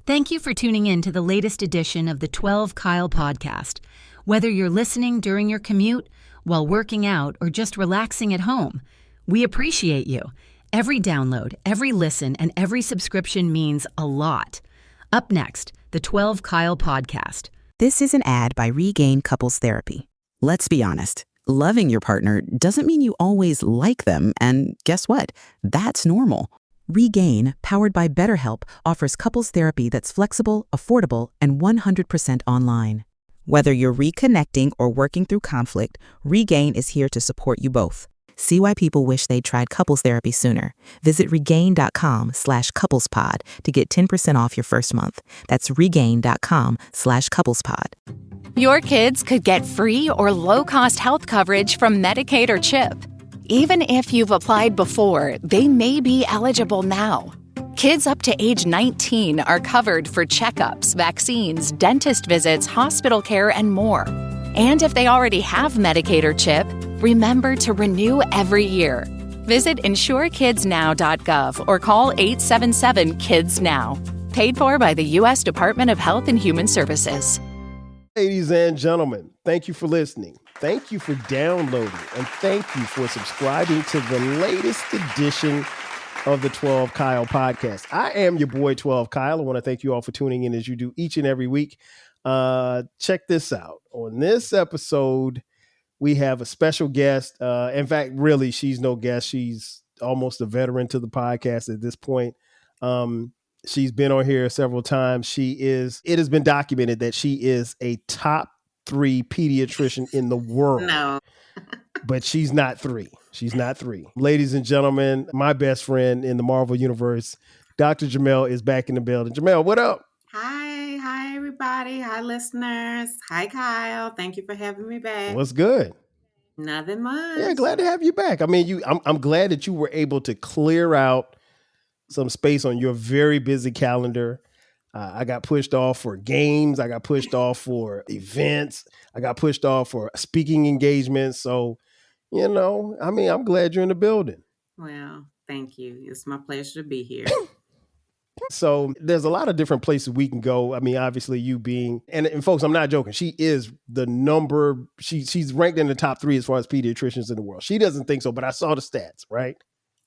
Thank you for tuning in to the latest edition of the 12 Kyle podcast. Whether you're listening during your commute, while working out, or just relaxing at home, we appreciate you. Every download, every listen, and every subscription means a lot. Up next, the 12 Kyle podcast. This is an ad by Regain Couples Therapy. Let's be honest. Loving your partner doesn't mean you always like them, and guess what? That's normal. Regain, powered by BetterHelp, offers couples therapy that's flexible, affordable, and 100% online. Whether you're reconnecting or working through conflict, Regain is here to support you both. See why people wish they'd tried couples therapy sooner. Visit regain.com/couplespod to get 10% off your first month. That's regain.com/couplespod. Your kids could get free or low-cost health coverage from Medicaid or CHIP. Even if you've applied before, they may be eligible now. Kids up to age 19 are covered for checkups, vaccines, dentist visits, hospital care, and more. And if they already have Medicaid or CHIP, remember to renew every year. Visit insurekidsnow.gov or call 877-KIDS-NOW. Paid for by the U.S. Department of Health and Human Services. Ladies and gentlemen, thank you for listening. Thank you for downloading, and thank you for subscribing to the latest edition of the 12 Kyle podcast. I am your boy 12 Kyle. I want to thank you all for tuning in as you do each and every week. Check this out. On this episode, we have a special guest. In fact, really, she's no guest. She's almost a veteran to the podcast at this point. She's been on here several times. It has been documented that she is a top 3 pediatrician in the world. No. But she's not 3. She's not 3. Ladies and gentlemen, my best friend in the Marvel Universe, Dr. Jimmell, is back in the building. Jimmell, what up? Hi, everybody. Hi, listeners. Hi, Kyle. Thank you for having me back. What's good? Nothing much. Yeah, glad to have you back. I mean, I'm glad that you were able to clear out some space on your very busy calendar. I got pushed off for games. I got pushed off for events. I got pushed off for speaking engagements. So, I'm glad you're in the building. Well, thank you. It's my pleasure to be here. So there's a lot of different places we can go. I mean, obviously you being, and folks, I'm not joking. She is she's ranked in the top 3 as far as pediatricians in the world. She doesn't think so, but I saw the stats, right?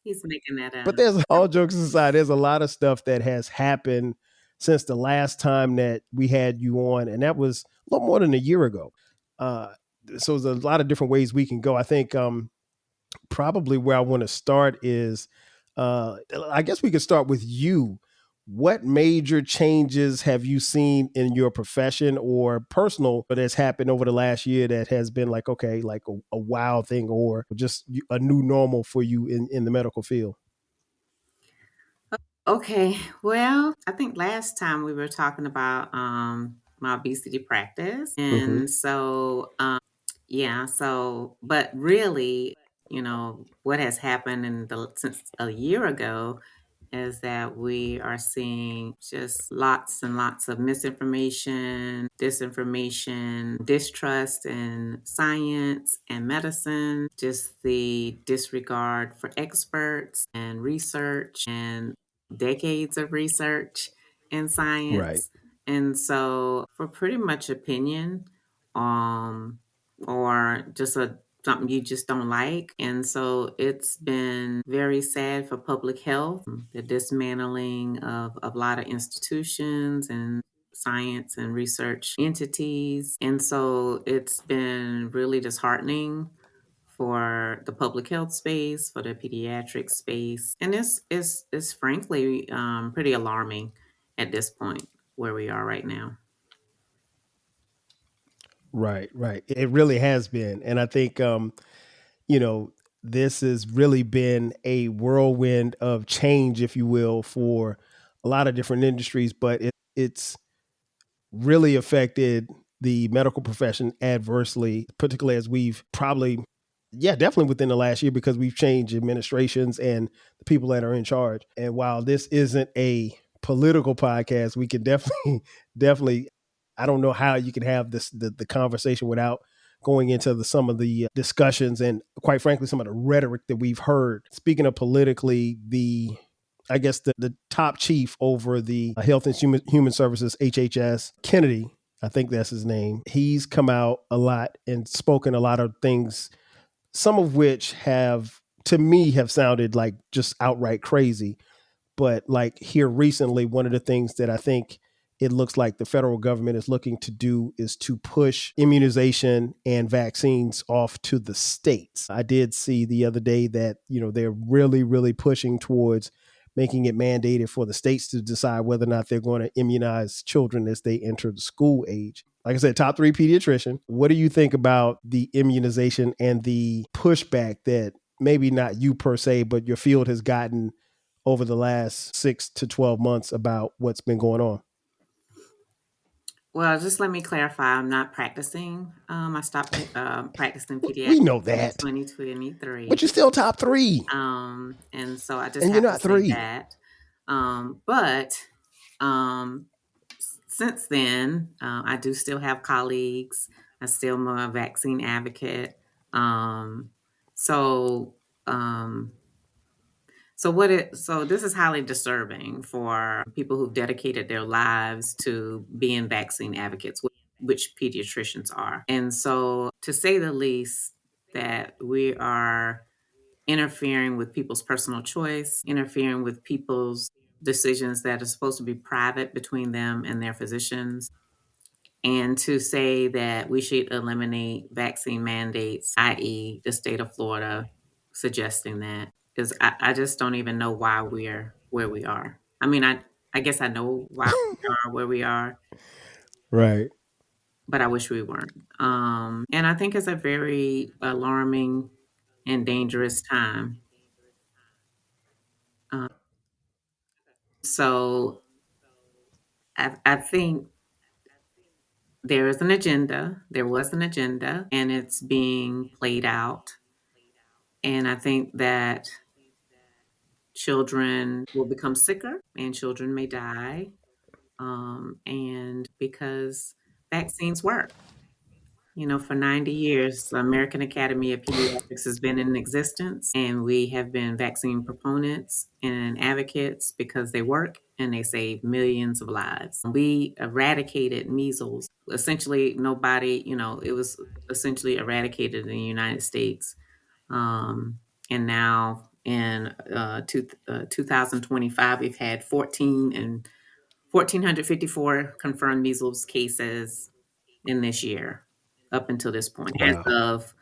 He's making that up. But there's, all jokes aside, there's a lot of stuff that has happened since the last time that we had you on, and that was a little more than a year ago. So there's a lot of different ways we can go. I think probably where I want to start is, I guess we could start with you. What major changes have you seen in your profession or personal that has happened over the last year that has been like a wow thing or just a new normal for you in the medical field? Okay. Well, I think last time we were talking about my obesity practice. And so, but really, what has happened since a year ago is that we are seeing just lots and lots of misinformation, disinformation, distrust in science and medicine, just the disregard for experts and research and decades of research in science. Right. And so for pretty much opinion, or just something you just don't like. And so it's been very sad for public health, the dismantling of a lot of institutions and science and research entities. And so it's been really disheartening for the public health space, for the pediatric space. And it's frankly pretty alarming at this point where we are right now. Right. It really has been. And I think, this has really been a whirlwind of change, if you will, for a lot of different industries, but it's really affected the medical profession adversely, particularly as we've definitely within the last year, because we've changed administrations and the people that are in charge. And while this isn't a political podcast, we can definitely, I don't know how you can have the conversation without going into some of the discussions and, quite frankly, some of the rhetoric that we've heard. Speaking of politically, the I guess the top chief over the Health and Human Services, HHS, Kennedy, I think that's his name. He's come out a lot and spoken a lot of things, some of which have, to me, have sounded like just outright crazy. But like here recently, one of the things that I think it looks like the federal government is looking to do is to push immunization and vaccines off to the states. I did see the other day that, they're really, really pushing towards making it mandated for the states to decide whether or not they're going to immunize children as they enter the school age. Like I said, top 3 pediatrician. What do you think about the immunization and the pushback that maybe not you per se, but your field has gotten over the last 6 to 12 months about what's been going on? Well, just let me clarify. I'm not practicing. I stopped practicing pediatrics We know in that. 2023. But you're still top 3. And so I just And have you're to not say 3. that. But since then, I do still have colleagues. I still am a vaccine advocate. So this is highly disturbing for people who've dedicated their lives to being vaccine advocates, which pediatricians are. And so, to say the least, that we are interfering with people's personal choice, interfering with people's decisions that are supposed to be private between them and their physicians. And to say that we should eliminate vaccine mandates, i.e., the state of Florida suggesting that, because I just don't even know why we're where we are. I mean, I guess I know why we are where we are, Right. but I wish we weren't. And I think it's a very alarming and dangerous time. So I think there is an agenda. There was an agenda, and it's being played out. And I think that children will become sicker and children may die. And because vaccines work. For 90 years, the American Academy of Pediatrics has been in existence, and we have been vaccine proponents and advocates because they work and they save millions of lives. We eradicated measles. Essentially, it was essentially eradicated in the United States. And now in 2025, we've had 1,454 confirmed measles cases in this year up until this point. As Wow. of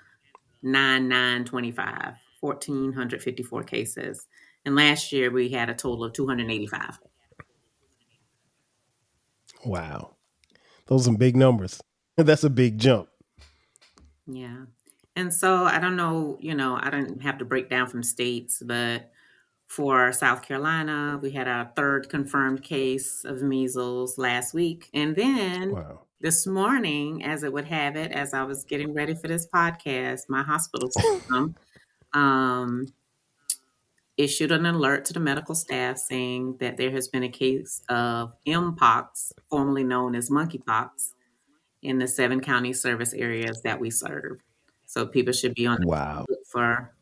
9/9/25, 1,454 cases. And last year we had a total of 285. Wow. Those are some big numbers. That's a big jump. Yeah. And so I don't know, I don't have to break down from states, but for South Carolina, we had our 3rd confirmed case of measles last week. And then Wow. this morning, as it would have it, as I was getting ready for this podcast, my hospital system issued an alert to the medical staff saying that there has been a case of Mpox, formerly known as monkeypox, in the 7 county service areas that we serve. So people should be on Wow. the look for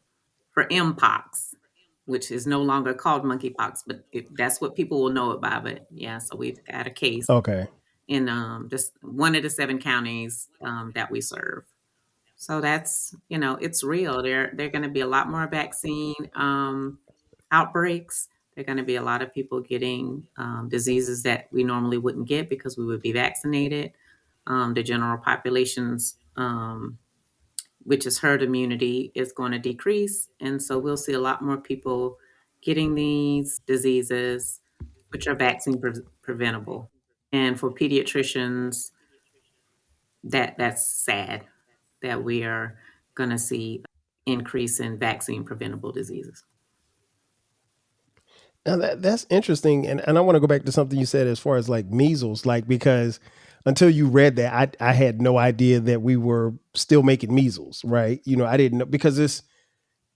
Mpox, which is no longer called monkeypox, but that's what people will know about it. Yeah, so we've got a case Okay. in just one of the 7 counties that we serve. So that's, it's real. There are going to be a lot more vaccine outbreaks. There are going to be a lot of people getting diseases that we normally wouldn't get because we would be vaccinated. The general population's, which is herd immunity, is going to decrease. And so we'll see a lot more people getting these diseases, which are vaccine preventable. And for pediatricians, that's sad that we are going to see increase in vaccine preventable diseases. Now that's interesting. And I want to go back to something you said as far as like measles, because until you read that, I had no idea that we were still making measles, right? I didn't know, because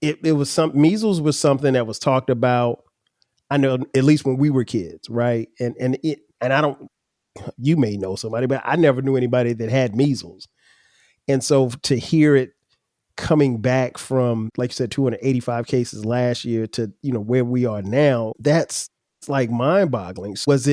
it was measles was something that was talked about, I know, at least when we were kids, right? And I don't, you may know somebody, but I never knew anybody that had measles. And so to hear it coming back from, like you said, 285 cases last year to, where we are now, that's like mind boggling. Was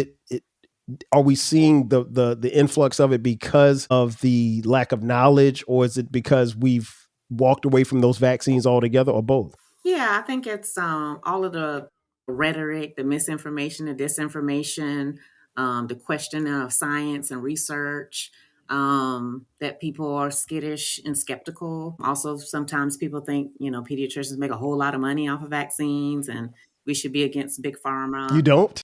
are we seeing the influx of it because of the lack of knowledge, or is it because we've walked away from those vaccines altogether, or both? Yeah, I think it's all of the rhetoric, the misinformation, the disinformation, the questioning of science and research, that people are skittish and skeptical. Also, sometimes people think, pediatricians make a whole lot of money off of vaccines and we should be against big pharma. You don't?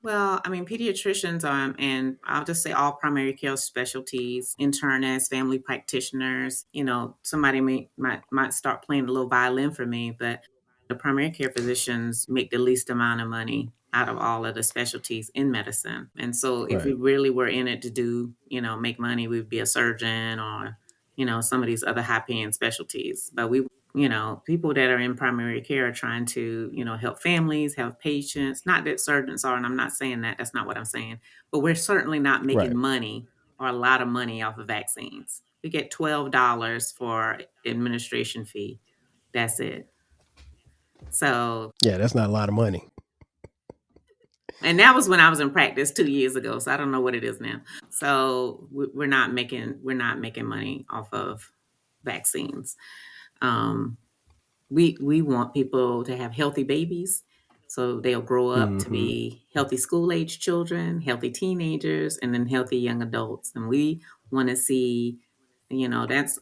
Well, I mean, pediatricians, and I'll just say all primary care specialties, internists, family practitioners. Somebody might start playing a little violin for me, but the primary care physicians make the least amount of money out of all of the specialties in medicine. And so, if we Right. really were in it to do, make money, we'd be a surgeon or, some of these other high paying specialties. But people that are in primary care are trying to, help families, help patients. Not that surgeons are, and I'm not saying that. That's not what I'm saying. But we're certainly not making Right. money or a lot of money off of vaccines. We get $12 for administration fee. That's it. So, Yeah, that's not a lot of money. and that was when I was in practice 2 years ago. So I don't know what it is now. So we're not making money off of vaccines. Um, we want people to have healthy babies so they'll grow up to Mm-hmm. be healthy school age children, healthy teenagers, and then healthy young adults. And we want to see, that's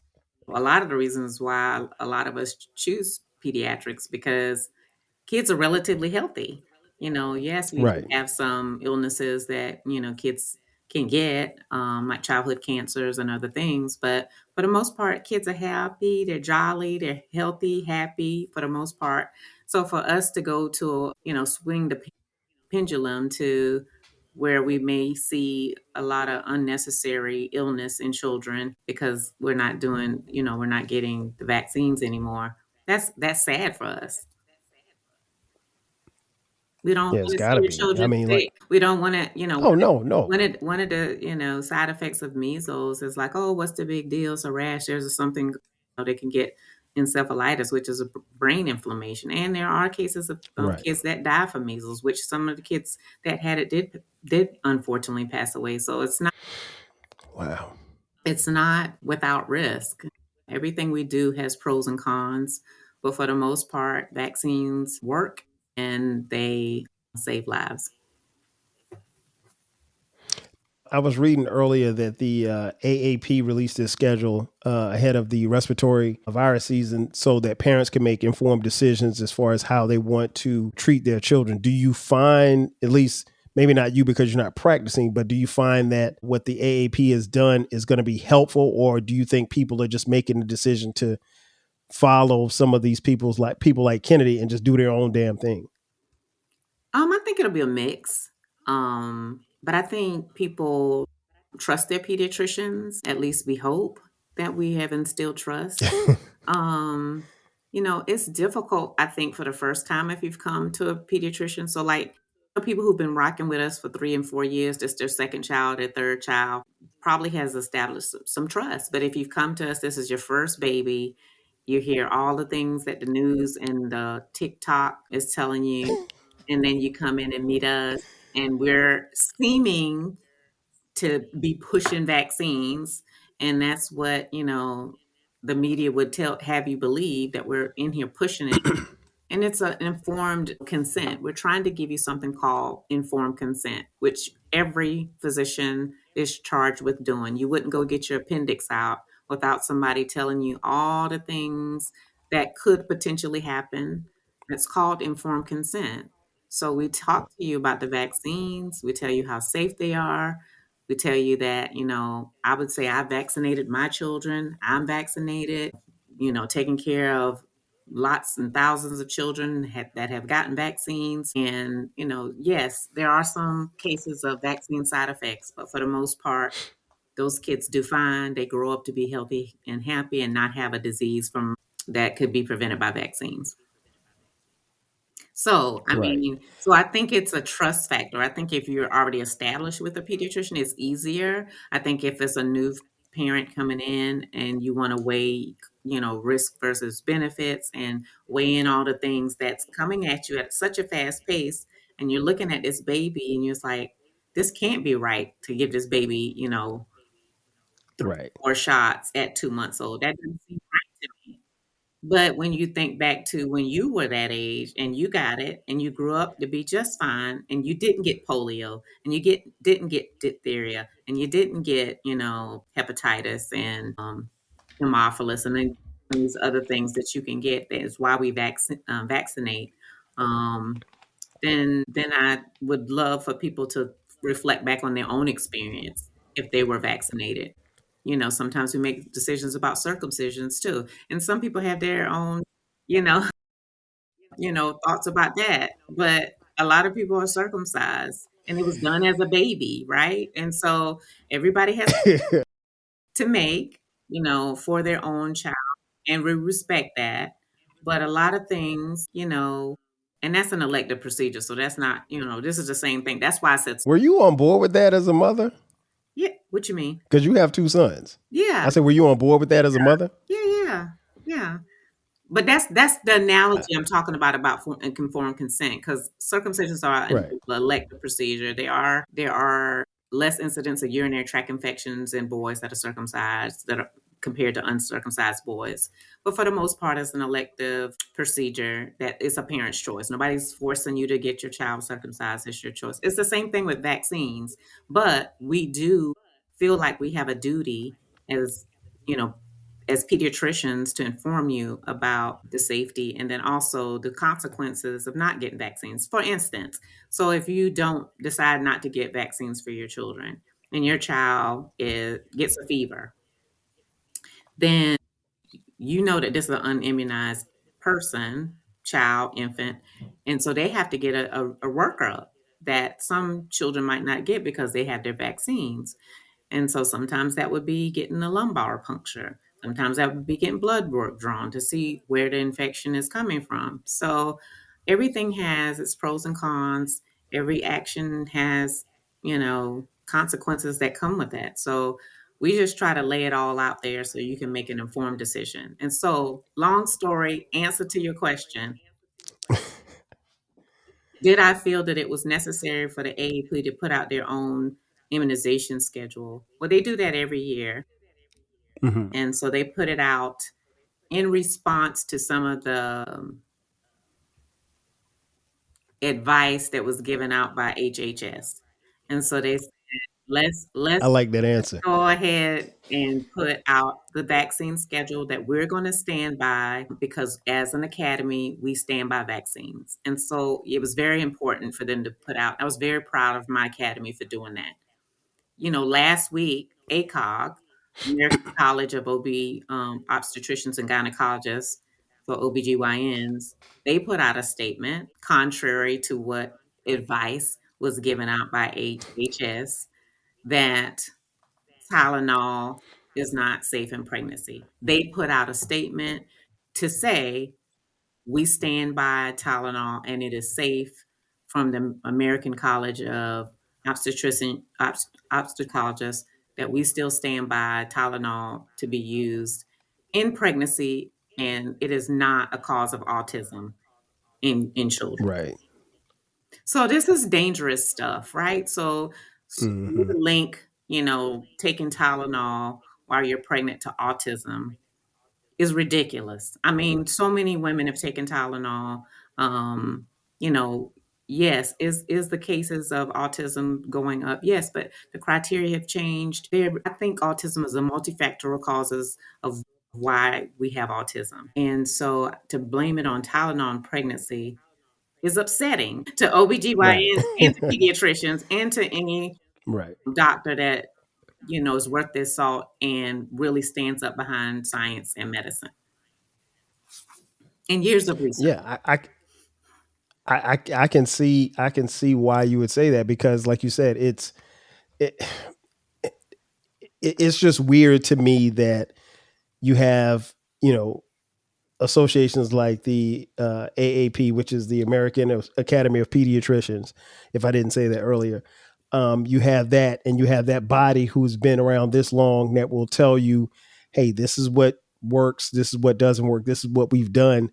a lot of the reasons why a lot of us choose pediatrics, because kids are relatively healthy. Yes, we do Right. have some illnesses that, kids can get, like childhood cancers and other things, but for the most part, kids are happy, they're jolly, they're healthy, happy for the most part. So for us to go to, swing the pendulum to where we may see a lot of unnecessary illness in children because we're not getting the vaccines anymore. That's sad for us. We don't Yeah, it's wanna got see to your be. I children mean, like, sick. We don't wanna, oh, no, no. one of the, side effects of measles is like, "Oh, what's the big deal? It's a rash." There's something, they can get encephalitis, which is a brain inflammation, and there are cases of, Right. kids that die from measles, which some of the kids that had it did unfortunately pass away. So Wow. it's not without risk. Everything we do has pros and cons, but for the most part, vaccines work and they save lives. I was reading earlier that the AAP released this schedule ahead of the respiratory virus season so that parents can make informed decisions as far as how they want to treat their children. Do you find, at least maybe not you because you're not practicing, but do you find that what the AAP has done is going to be helpful, or do you think people are just making the decision to follow some of these people like Kennedy and just do their own damn thing? I think it'll be a mix. But I think people trust their pediatricians. At least we hope that we have instilled trust. Um, it's difficult, I think, for the first time if you've come to a pediatrician. So, like, the people who've been rocking with us for 3 and 4 years, this their second child, their third child, probably has established some trust. But if you've come to us, this is your first baby, you hear all the things that the news and the TikTok is telling you, and then you come in and meet us, and we're seeming to be pushing vaccines, and that's what, the media would have you believe, that we're in here pushing it. And it's an informed consent. We're trying to give you something called informed consent, which every physician is charged with doing. You wouldn't go get your appendix out without somebody telling you all the things that could potentially happen. It's called informed consent. So we talk to you about the vaccines, we tell you how safe they are. We tell you that, I would say I vaccinated my children, I'm vaccinated, taking care of lots and thousands of children that have gotten vaccines. And, yes, there are some cases of vaccine side effects, but for the most part, those kids do fine. They grow up to be healthy and happy and not have a disease from that could be prevented by vaccines. So, Right. so I think it's a trust factor. I think if you're already established with a pediatrician, it's easier. I think if it's a new parent coming in and you want to weigh risk versus benefits and weighing all the things that's coming at you at such a fast pace. And you're looking at this baby and you're just like, this can't be right to give this baby, 3 Right. 4 shots at 2 months old. That doesn't seem right to me. But when you think back to when you were that age and you got it and you grew up to be just fine and you didn't get polio and you didn't get diphtheria and you didn't get, hepatitis and Hemophilus and then these other things that you can get, that is why we vaccinate. Um, then I would love for people to reflect back on their own experience if they were vaccinated. Sometimes we make decisions about circumcisions too, and some people have their own, you know, thoughts about that. But a lot of people are circumcised, and it was done as a baby, right? And so everybody has to make, for their own child, and we respect that. But a lot of things, and that's an elective procedure. So that's not, this is the same thing. That's why I said, Were you on board with that as a mother? yeah, what you mean? Because you have 2 sons. Yeah. I said, were you on board with that as a mother? Yeah. But that's the analogy I'm talking about informed consent, because circumcisions are an Right. elective procedure. There are less incidents of urinary tract infections in boys that are circumcised compared to uncircumcised boys. But for the most part, it's an elective procedure that is a parent's choice. Nobody's forcing you to get your child circumcised. It's your choice. It's the same thing with vaccines, but we do feel like we have a duty as, you know, as pediatricians to inform you about the safety and then also the consequences of not getting vaccines. For instance, so if you don't decide not to get vaccines for your children and your child gets a fever, then you know that this is an unimmunized person, child, infant, and so they have to get a workup that some children might not get because they have their vaccines. And so sometimes that would be getting a lumbar puncture. Sometimes that would be getting blood work drawn to see where the infection is coming from. So everything has its pros and cons. Every action has, consequences that come with that. So we just try to lay it all out there so you can make an informed decision. And so, long story, answer to your question, did I feel that it was necessary for the AAP to put out their own immunization schedule? Well, they do that every year. Mm-hmm. And so they put it out in response to some of the advice that was given out by HHS. And so they said, let's I like that answer. go ahead and put out the vaccine schedule that we're going to stand by, because as an academy, we stand by vaccines. And so it was very important for them to put out. I was very proud of my academy for doing that. Last week, ACOG, American College of Obstetricians and Gynecologists for OBGYNs, they put out a statement contrary to what advice was given out by HHS, that Tylenol is not safe in pregnancy. They put out a statement to say, we stand by Tylenol and it is safe, from the American College of Obstetricians, that we still stand by Tylenol to be used in pregnancy, and it is not a cause of autism in children. Right. So this is dangerous stuff, right? So you Mm-hmm. link, taking Tylenol while you're pregnant to autism is ridiculous. I mean, so many women have taken Tylenol. Um, you know, yes, is the cases of autism going up? Yes, but the criteria have changed. I think autism is a multifactorial causes of why we have autism. And so to blame it on Tylenol in pregnancy is upsetting to Right. OBGYNs and to pediatricians and to any Right. doctor that, is worth their salt and really stands up behind science and medicine and years of research. Yeah. I can see why you would say that, because like you said, it's just weird to me that you have, associations like the AAP, which is the American Academy of Pediatricians, if I didn't say that earlier. You have that, and you have that body who's been around this long that will tell you, hey, this is what works, this is what doesn't work, this is what we've done.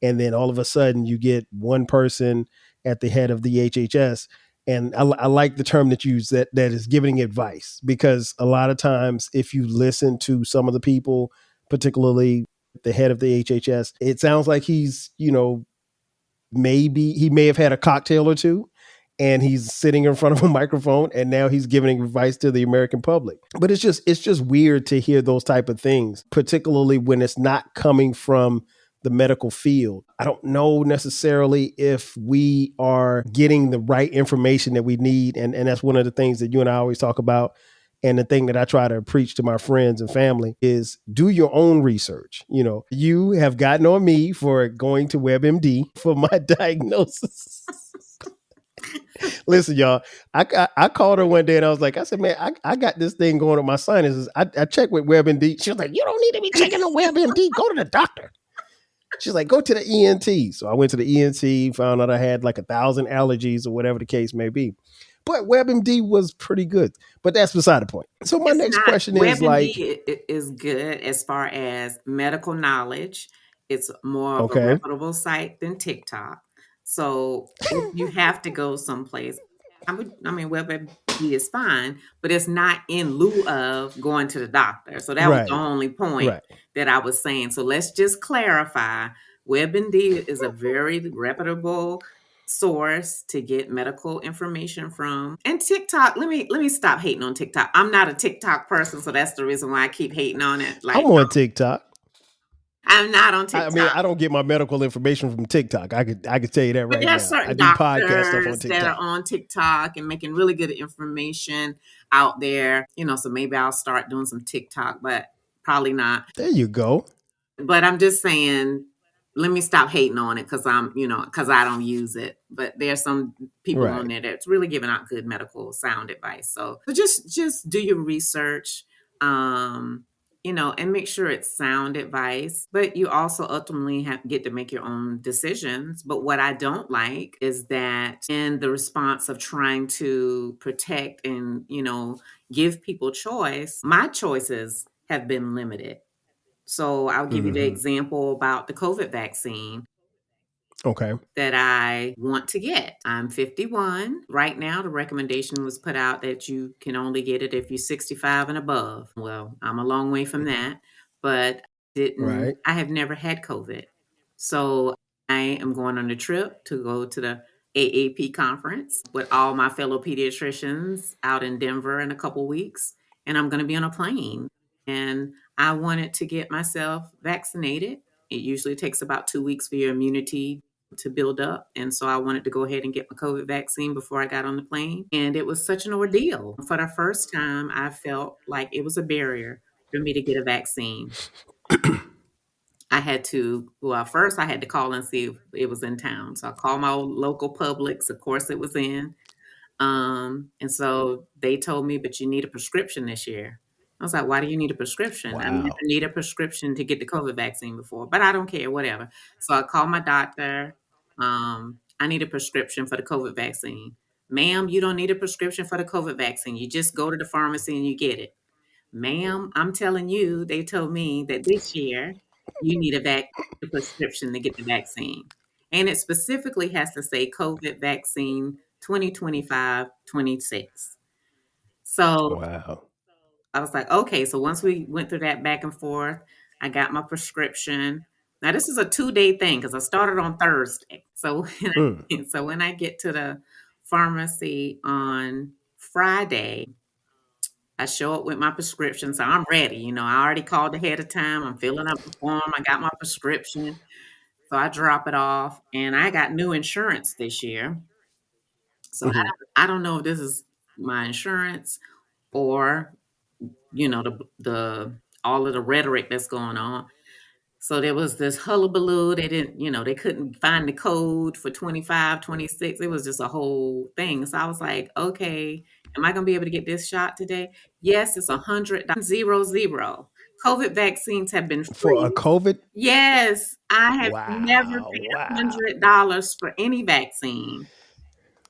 And then all of a sudden you get one person at the head of the HHS. And I like the term that you use, that is giving advice, because a lot of times if you listen to some of the people, particularly the head of the HHS, it sounds like he's, maybe he may have had a cocktail or two and he's sitting in front of a microphone and now he's giving advice to the American public. But it's just weird to hear those type of things, particularly when it's not coming from the medical field. I don't know necessarily if we are getting the right information that we need. And that's one of the things that you and I always talk about. And the thing that I try to preach to my friends and family is do your own research. You have gotten on me for going to WebMD for my diagnosis. Listen, y'all, I called her one day and I was like, I said, man, I got this thing going with my sinuses. I checked with WebMD. She was like, you don't need to be checking the WebMD. Go to the doctor. She's like, go to the ENT. So I went to the ENT, found out I had like 1,000 allergies or whatever the case may be. But WebMD was pretty good. But that's beside the point. So my next question is WebMD is good as far as medical knowledge. It's more of a okay, reputable site than TikTok. So if you have to go someplace, WebMD is fine, but it's not in lieu of going to the doctor. So that was the only point that I was saying. So let's just clarify. WebMD is a very reputable source to get medical information from. And TikTok, let me stop hating on TikTok. I'm not a TikTok person, so that's the reason why I keep hating on it. Like, I'm on TikTok. I'm not on TikTok. I mean, I don't get my medical information from TikTok. I could tell you that right now. There's certain doctors that are on TikTok and making really good information out there. So maybe I'll start doing some TikTok, but probably not. There you go. But I'm just saying, let me stop hating on it because I don't use it. But there's some people on there that's really giving out good medical sound advice. So just do your research, and make sure it's sound advice. But you also ultimately get to make your own decisions. But what I don't like is that in the response of trying to protect and, give people choice, my choices have been limited. So I'll give you the example about the COVID vaccine. Okay. That I want to get. I'm 51. Right now, the recommendation was put out that you can only get it if you're 65 and above. Well, I'm a long way from that, but I have never had COVID. So I am going on a trip to go to the AAP conference with all my fellow pediatricians out in Denver in a couple weeks. And I'm going to be on a plane. And I wanted to get myself vaccinated. It usually takes about 2 weeks for your immunity to build up. And so I wanted to go ahead and get my COVID vaccine before I got on the plane. And it was such an ordeal. For the first time, I felt like it was a barrier for me to get a vaccine. First I had to call and see if it was in town. So I called my local Publix. Of course it was in. And so they told me, but you need a prescription this year. I was like, why do you need a prescription? Wow. I never need a prescription to get the COVID vaccine before, but I don't care, whatever. So I called my doctor. I need a prescription for the COVID vaccine. Ma'am, you don't need a prescription for the COVID vaccine. You just go to the pharmacy and you get it. Ma'am, I'm telling you, they told me that this year you need a prescription to get the vaccine. And it specifically has to say COVID vaccine 2025-26. So wow. I was like, okay. So once we went through that back and forth, I got my prescription. Now this is a 2-day thing because I started on Thursday. So when I get to the pharmacy on Friday, I show up with my prescription. So I'm ready. I already called ahead of time. I'm filling up the form. I got my prescription. So I drop it off, and I got new insurance this year. So I don't know if this is my insurance or the all of the rhetoric that's going on. So there was this hullabaloo. They didn't, they couldn't find the code for 25, 26. It was just a whole thing. So I was like, okay, am I going to be able to get this shot today? Yes, it's $100. COVID vaccines have been free. For a COVID? Yes, I have never paid $100 for any vaccine.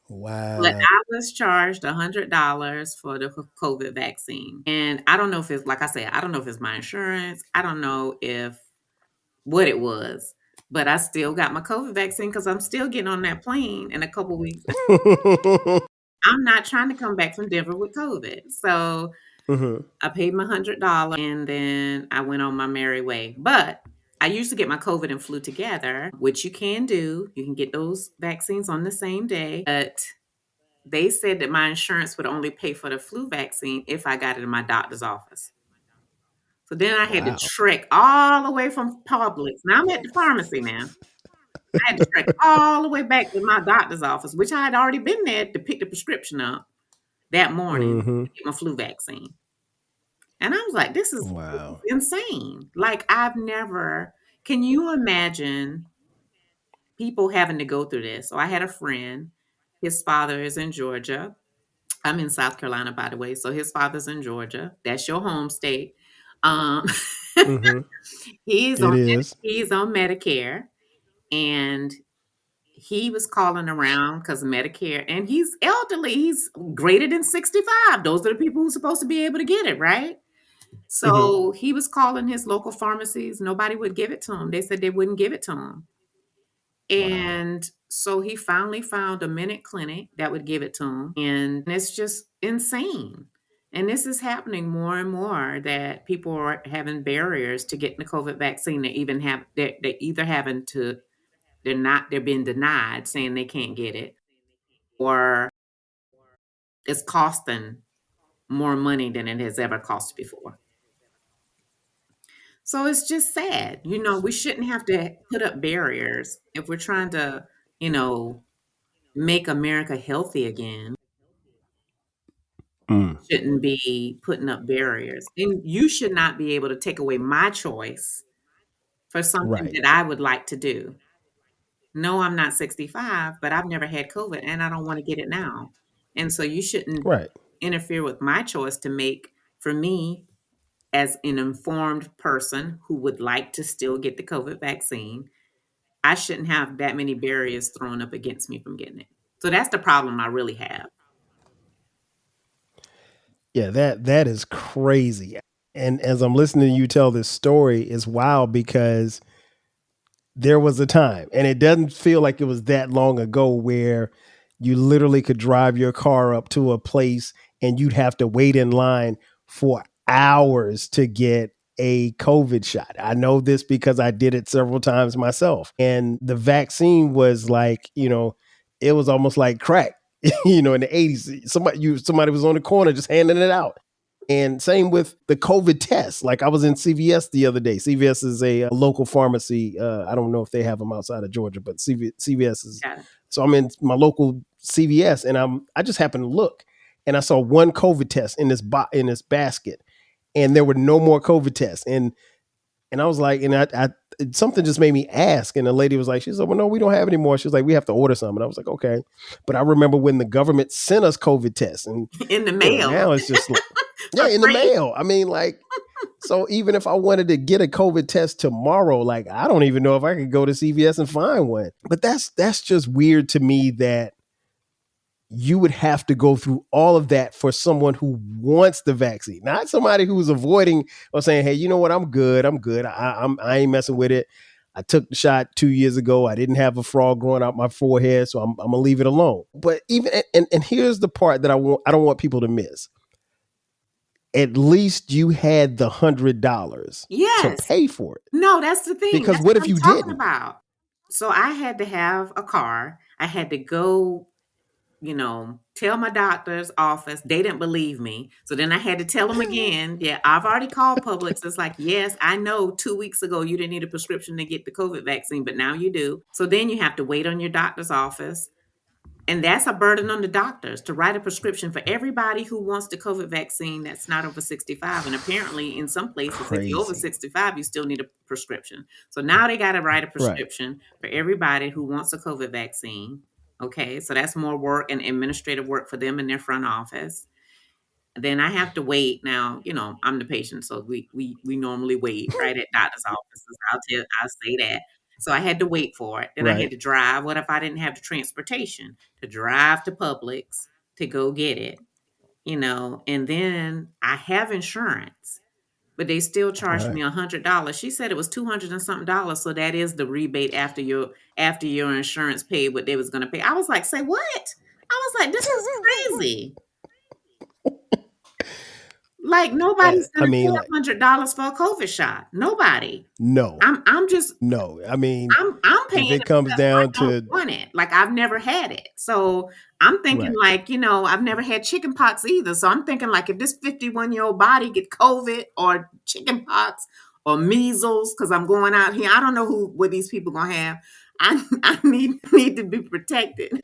But Wow. I was charged $100 for the COVID vaccine. And I don't know if it's, like I said, I don't know if it's my insurance. I don't know if what it was, but I still got my COVID vaccine because I'm still getting on that plane in a couple weeks. I'm not trying to come back from Denver with COVID. So I paid my $100 and then I went on my merry way. But I used to get my COVID and flu together, which you can do. You can get those vaccines on the same day. But they said that my insurance would only pay for the flu vaccine if I got it in my doctor's office. So then I had to Wow. trek all the way from Publix. Now I'm at the pharmacy now. I had to trek all the way back to my doctor's office, which I had already been there to pick the prescription up that morning to get my flu vaccine. And I was like, this is Wow. insane. Like, can you imagine people having to go through this? So I had a friend, his father is in Georgia. I'm in South Carolina, by the way. So his father's in Georgia. That's your home state. Um, Mm-hmm. he's It on is. he's on Medicare, and he was calling around because Medicare, and he's elderly. He's greater than 65. Those are the people who's supposed to be able to get it, right? Mm-hmm. So he was calling his local pharmacies. Nobody would give it to him. They said they wouldn't give it to him. Wow. And so he finally found a Minute Clinic that would give it to him. And it's just insane. And this is happening more and more, that people are having barriers to getting the COVID vaccine. They're either having to, they're being denied, saying they can't get it, or it's costing more money than it has ever cost before. So it's just sad. We shouldn't have to put up barriers if we're trying to, you know, make America healthy again. Mm. Shouldn't be putting up barriers. And you should not be able to take away my choice for something Right. that I would like to do. No, I'm not 65, but I've never had COVID and I don't want to get it now. And so you shouldn't Right. interfere with my choice to make for me as an informed person who would like to still get the COVID vaccine. I shouldn't have that many barriers thrown up against me from getting it. So that's the problem I really have. Yeah, that is crazy. And as I'm listening to you tell this story, it's wild because there was a time, and it doesn't feel like it was that long ago, where you literally could drive your car up to a place and you'd have to wait in line for hours to get a COVID shot. I know this because I did it several times myself. And the vaccine was like, it was almost like crack. In the 80s, somebody was on the corner just handing it out. And same with the COVID test. Like, I was in CVS the other day. CVS is a local pharmacy. I don't know if they have them outside of Georgia, but CVS is. Got it. So I'm in my local CVS, and I just happened to look, and I saw one COVID test in this basket, and there were no more COVID tests. And I was like, and I something just made me ask, and the lady was like, she said, well, no, we don't have any more. She was like, we have to order some. And I was like, okay. But I remember when the government sent us COVID tests, and In the mail. now it's just like, yeah, in the mail. I mean, like, so even if I wanted to get a COVID test tomorrow, like, I don't even know if I could go to CVS and find one. But that's just weird to me that you would have to go through all of that for someone who wants the vaccine, not somebody who's avoiding or saying, hey, you know what? I'm good. I ain't messing with it. I took the shot 2 years ago. I didn't have a frog growing out my forehead, so I'm gonna leave it alone. But even and here's the part that I don't want people to miss. At least you had the $100 to Yes. pay for it. No, that's the thing. Because That's what if I'm you talking didn't? about. So I had to have a car. I had to go, tell my doctor's office. They didn't believe me. So then I had to tell them again. Yeah, I've already called Publix. It's like, yes, I know 2 weeks ago you didn't need a prescription to get the COVID vaccine, but now you do. So then you have to wait on your doctor's office. And that's a burden on the doctors to write a prescription for everybody who wants the COVID vaccine that's not over 65. And apparently, in some places, if you're over Crazy. 65, you still need a prescription. So now they got to write a Right. prescription for everybody who wants a COVID vaccine. Okay, so that's more work and administrative work for them in their front office. Then I have to wait. Now, I'm the patient, so we normally wait right at doctor's offices. I'll say that. So I had to wait for it. Then I had Right. to drive. What if I didn't have the transportation to drive to Publix to go get it? And then I have insurance, but they still charged me Right. $100. She said it was 200 and something dollars. So that is the rebate after your insurance paid what they was going to pay. I was like, say what? I was like, this is crazy. Like nobody's I going to mean, pay like, $100 for a COVID shot. Nobody. no, I'm just no. I mean, I'm if paying it it comes because I down don't to want it. Like I've never had it. So I'm thinking right. like, I've never had chickenpox either. So I'm thinking like if this 51-year-old body get COVID or chickenpox or measles, because I'm going out here, I don't know what these people gonna have. I need to be protected.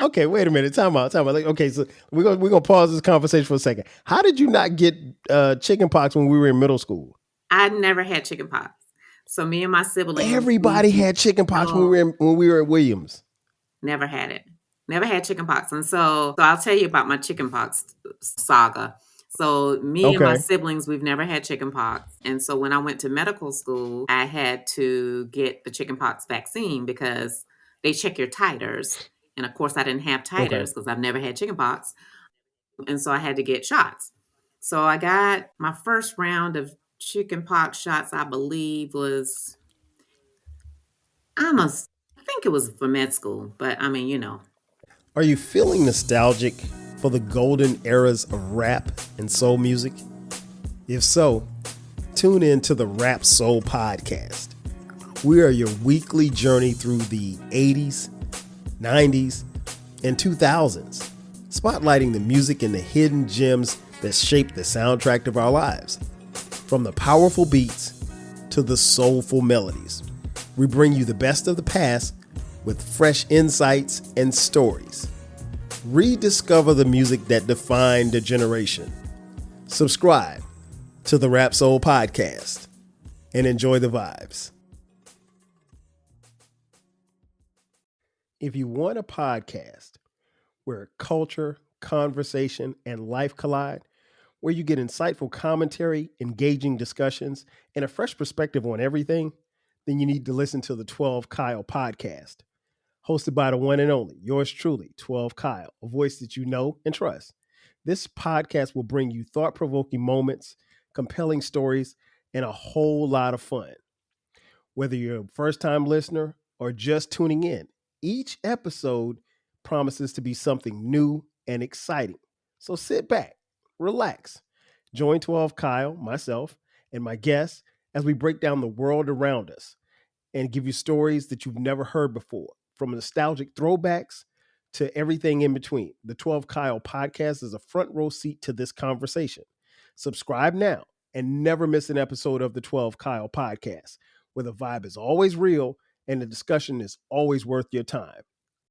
Okay, wait a minute. Time out. Like, okay, so we're gonna pause this conversation for a second. How did you not get chickenpox when we were in middle school? I never had chickenpox. So me and my siblings, Everybody had chickenpox when no, we were at Williams. never had it. Never had chickenpox. And so I'll tell you about my chickenpox saga. So me and my Okay. siblings, we've never had chickenpox. And so when I went to medical school, I had to get the chickenpox vaccine because they check your titers. And of course, I didn't have Okay. titers because I've never had chickenpox. And so I had to get shots. So I got my first round of chickenpox shots, I believe I think it was for med school, but I mean, Are you feeling nostalgic for the golden eras of rap and soul music? If so, tune in to the Rap Soul Podcast. We are your weekly journey through the 80s, 90s, and 2000s, spotlighting the music and the hidden gems that shaped the soundtrack of our lives. From the powerful beats to the soulful melodies, we bring you the best of the past with fresh insights and stories. Rediscover the music that defined a generation. Subscribe to the Rap Soul Podcast and enjoy the vibes. If you want a podcast where culture, conversation, and life collide, where you get insightful commentary, engaging discussions, and a fresh perspective on everything, then you need to listen to the 12 Kyle podcast. Hosted by the one and only, yours truly, 12 Kyle, a voice that you know and trust. This podcast will bring you thought-provoking moments, compelling stories, and a whole lot of fun. Whether you're a first-time listener or just tuning in, each episode promises to be something new and exciting. So sit back, relax, join 12 Kyle, myself, and my guests as we break down the world around us and give you stories that you've never heard before, from nostalgic throwbacks to everything in between. The 12 Kyle podcast is a front row seat to this conversation. Subscribe now and never miss an episode of the 12 Kyle podcast, where the vibe is always real and the discussion is always worth your time.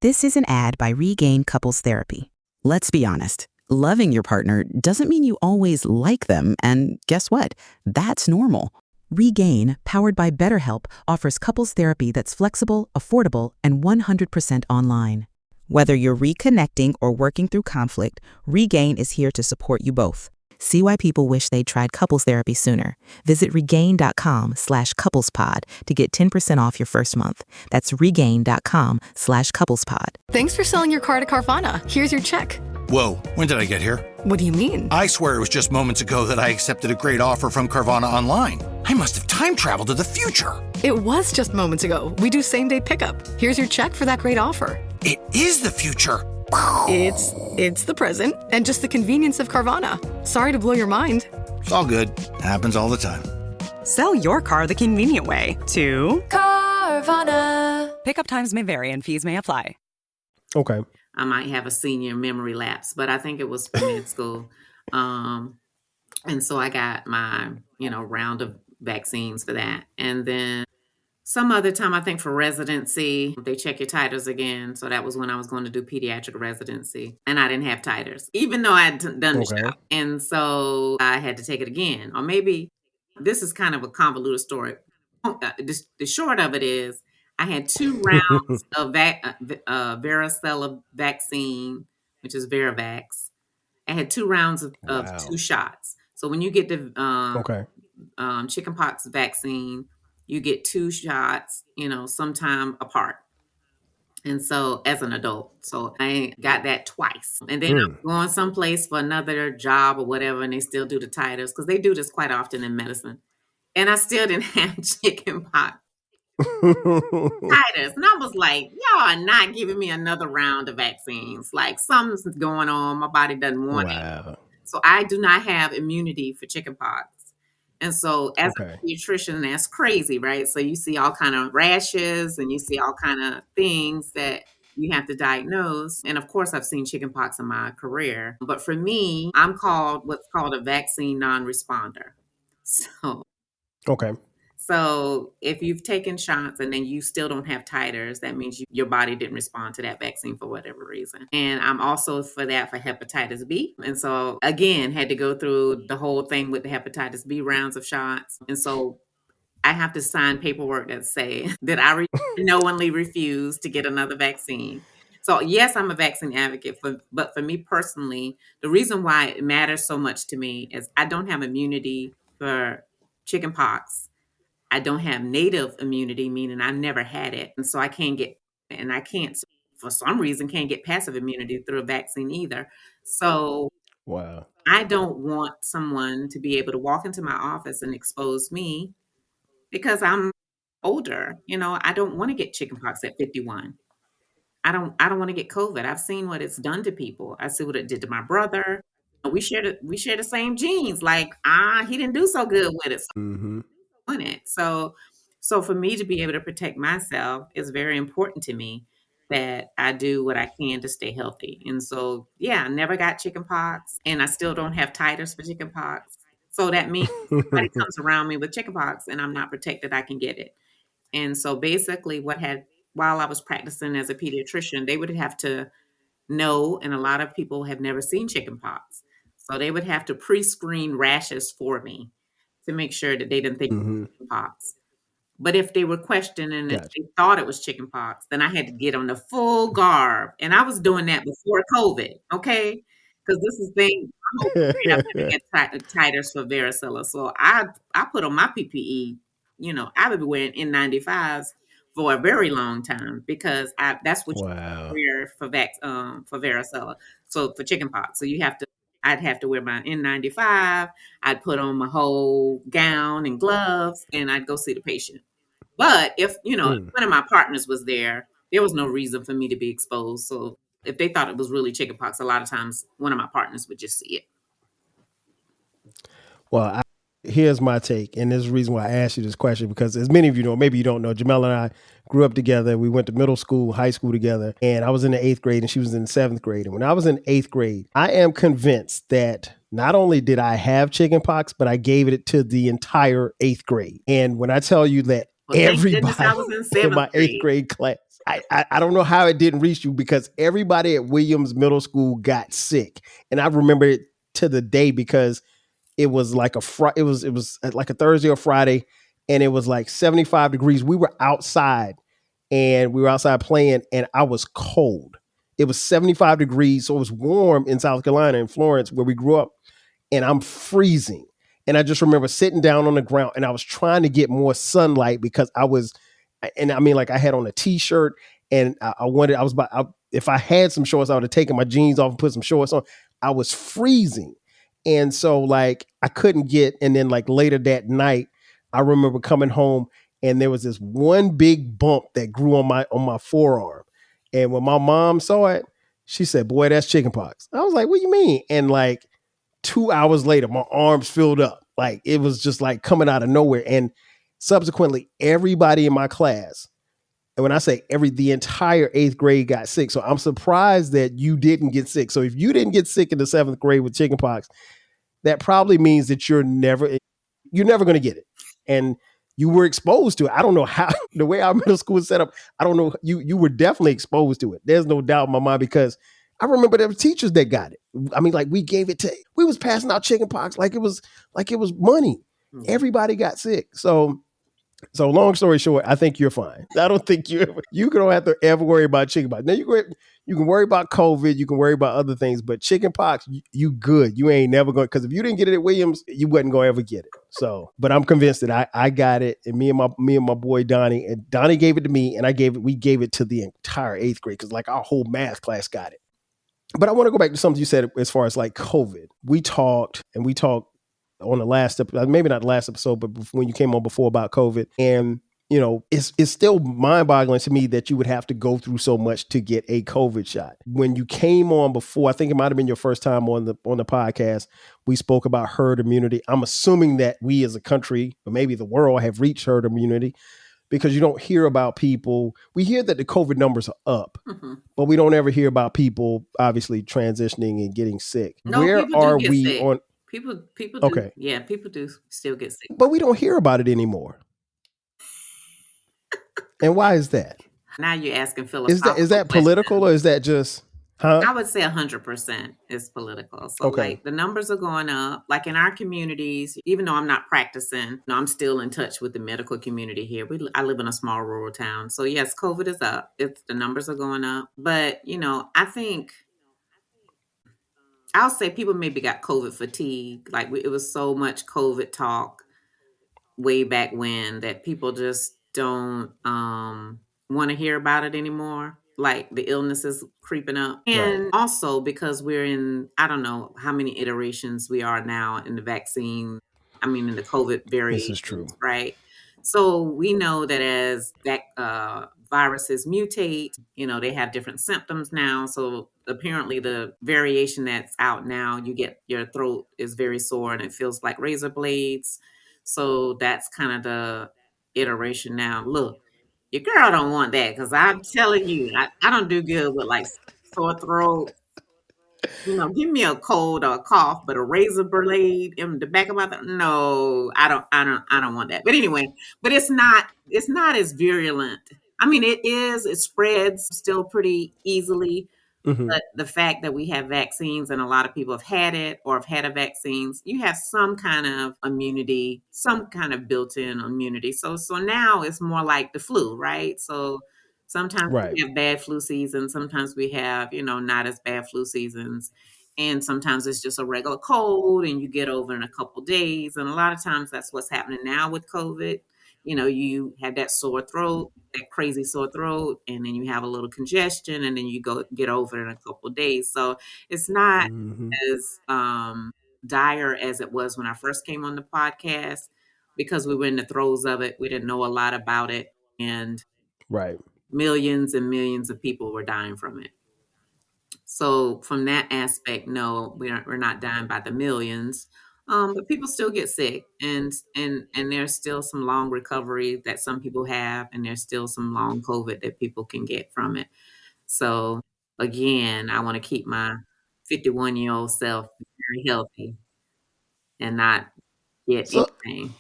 This is an ad by Regain Couples Therapy. Let's be honest. Loving your partner doesn't mean you always like them, and guess what? That's normal. Regain, powered by BetterHelp, offers couples therapy that's flexible, affordable, and 100% online. Whether you're reconnecting or working through conflict, Regain is here to support you both. See why people wish they'd tried couples therapy sooner. Visit regain.com/couplespod to get 10% off your first month. That's regain.com/couplespod. Thanks for selling your car to Carvana. Here's your check. Whoa, when did I get here? What do you mean? I swear it was just moments ago that I accepted a great offer from Carvana online. I must have time traveled to the future. It was just moments ago. We do same-day pickup. Here's your check for that great offer. It is the future. It's the present and just the convenience of Carvana. Sorry to blow your mind. It's all good. Happens all the time. Sell your car the convenient way to Carvana. Pickup times may vary and fees may apply. Okay. I might have a senior memory lapse, but I think it was for med school. And so I got my, round of vaccines for that. And then some other time, I think for residency, they check your titers again. So that was when I was going to do pediatric residency. And I didn't have titers, even though I had done the shot. And so I had to take it again. Or maybe this is kind of a convoluted story. The short of it is, I had 2 rounds of varicella vaccine, which is Varivax. I had 2 rounds of 2 shots. So when you get the chickenpox vaccine, you get 2 shots, sometime apart. And so as an adult, so I got that twice. And then I'm going someplace for another job or whatever, and they still do the titers because they do this quite often in medicine. And I still didn't have chickenpox titers. And I was like, y'all are not giving me another round of vaccines. Like something's going on. My body doesn't want it. So I do not have immunity for chickenpox. And so as a pediatrician, that's crazy, right? So you see all kind of rashes and you see all kind of things that you have to diagnose. And of course, I've seen chickenpox in my career. But for me, I'm called what's called a vaccine non-responder. So if you've taken shots and then you still don't have titers, that means your body didn't respond to that vaccine for whatever reason. And I'm also for hepatitis B. And so again, had to go through the whole thing with the hepatitis B rounds of shots. And so I have to sign paperwork that say that I knowingly refused to get another vaccine. So yes, I'm a vaccine advocate, but for me personally, the reason why it matters so much to me is I don't have immunity for chickenpox. I don't have native immunity, meaning I've never had it. And so I can't, for some reason, can't get passive immunity through a vaccine either. So I don't want someone to be able to walk into my office and expose me because I'm older. I don't want to get chickenpox at 51. I don't want to get COVID. I've seen what it's done to people. I see what it did to my brother. We share the same genes. Like, he didn't do so good with it. On it. So for me to be able to protect myself is very important to me that I do what I can to stay healthy. And so, I never got chickenpox and I still don't have titers for chickenpox. So that means if somebody comes around me with chickenpox and I'm not protected, I can get it. And so basically while I was practicing as a pediatrician, they would have to know, and a lot of people have never seen chickenpox. So they would have to pre-screen rashes for me to make sure that they didn't think it was chickenpox. But if they were questioning if they thought it was chickenpox, then I had to get on the full garb. And I was doing that before COVID, okay? Because this is my whole career, I've been to get titers for varicella. So I put on my PPE, I would be wearing N95s for a very long time because that's what you wear for varicella. So for chickenpox. So I'd have to wear my N95. I'd put on my whole gown and gloves, and I'd go see the patient. But if, one of my partners was there was no reason for me to be exposed. So if they thought it was really chickenpox, a lot of times one of my partners would just see it. Well, here's my take, and this is the reason why I asked you this question, because as many of you know, maybe you don't know, Jimmell and I grew up together. We went to middle school, high school together, and I was in the 8th grade and she was in the 7th grade. And when I was in 8th grade, I am convinced that not only did I have chickenpox, but I gave it to the entire 8th grade. And when I tell you that everybody in my 8th grade class, I don't know how it didn't reach you, because everybody at Williams Middle School got sick. And I remember it to the day because it was like it was like a Thursday or Friday, and it was like 75 degrees. We were outside playing, and I was cold. It was 75 degrees, so it was warm in South Carolina, in Florence, where we grew up, and I'm freezing. And I just remember sitting down on the ground, and I was trying to get more sunlight because I had on a t-shirt, and if I had some shorts, I would have taken my jeans off and put some shorts on. I was freezing. And so like I couldn't get, and then like later that night, I remember coming home and there was this one big bump that grew on my forearm. And when my mom saw it, she said, "Boy, that's chickenpox." I was like, "What do you mean?" And like 2 hours later, my arms filled up. Like it was just like coming out of nowhere. And subsequently, everybody in my class, and when I say the entire 8th grade got sick. So I'm surprised that you didn't get sick. So if you didn't get sick in the 7th grade with chickenpox, that probably means that you're never going to get it. And you were exposed to it. I don't know how, the way our middle school is set up, I don't know, you were definitely exposed to it. There's no doubt in my mind, because I remember there were teachers that got it. I mean, like we was passing out chickenpox like it was money. Mm-hmm. Everybody got sick. So long story short, I think you're fine. I don't think you don't have to ever worry about chickenpox. Now you can worry about COVID, you can worry about other things, but chickenpox, you good. You ain't never going, because if you didn't get it at Williams, you wasn't going to ever get it. So, but I'm convinced that I got it, and me and my boy Donnie, and Donnie gave it to me, and we gave it to the entire 8th grade, because like our whole math class got it. But I want to go back to something you said as far as like COVID. We talked on the last episode, maybe not the last episode, but when you came on before, about COVID. And it's still mind-boggling to me that you would have to go through so much to get a COVID shot. When you came on before, I think it might have been your first time on the podcast, we spoke about herd immunity. I'm assuming that we as a country, or maybe the world, have reached herd immunity, because you don't hear about people. We hear that the COVID numbers are up, but we don't ever hear about people obviously transitioning and getting sick. No, Where people are do get we sick. on? People do. Okay. Yeah, people do still get sick. But we don't hear about it anymore. And why is that? Now you're asking philosophical Is that political, or is that just, I would say 100% is political. So Okay. like the numbers are going up. Like in our communities, even though I'm not practicing, I'm still in touch with the medical community here. I live in a small rural town. So yes, COVID is up. The numbers are going up. But, I think I'll say people maybe got COVID fatigue. Like it was so much COVID talk way back when that people just don't want to hear about it anymore. Like the illness is creeping up. And also because we're in, I don't know how many iterations we are now in the vaccine. I mean, in the COVID variants. This is true. Right. So we know that as viruses mutate, they have different symptoms now. So apparently the variation that's out now, you get your throat is very sore and it feels like razor blades. So that's kind of the iteration now. Look, your girl don't want that, because I'm telling you, I don't do good with like sore throat. Give me a cold or a cough, but a razor blade in the back of my throat. No, I don't want that. But anyway, but it's not as virulent. I mean, it spreads still pretty easily. But the fact that we have vaccines and a lot of people have had it or have had a vaccines, you have some kind of immunity, some kind of built-in immunity. So now it's more like the flu, right? So sometimes we have bad flu seasons. Sometimes we have, not as bad flu seasons. And sometimes it's just a regular cold and you get over in a couple days. And a lot of times that's what's happening now with COVID. You have that sore throat, that crazy sore throat, and then you have a little congestion, and then you go get over it in a couple of days. So it's not as dire as it was when I first came on the podcast, because we were in the throes of it. We didn't know a lot about it, and millions and millions of people were dying from it. So from that aspect, no, we're not dying by the millions. But people still get sick, and there's still some long recovery that some people have, and there's still some long COVID that people can get from it. So again, I want to keep my 51-year-old self very healthy and not get anything.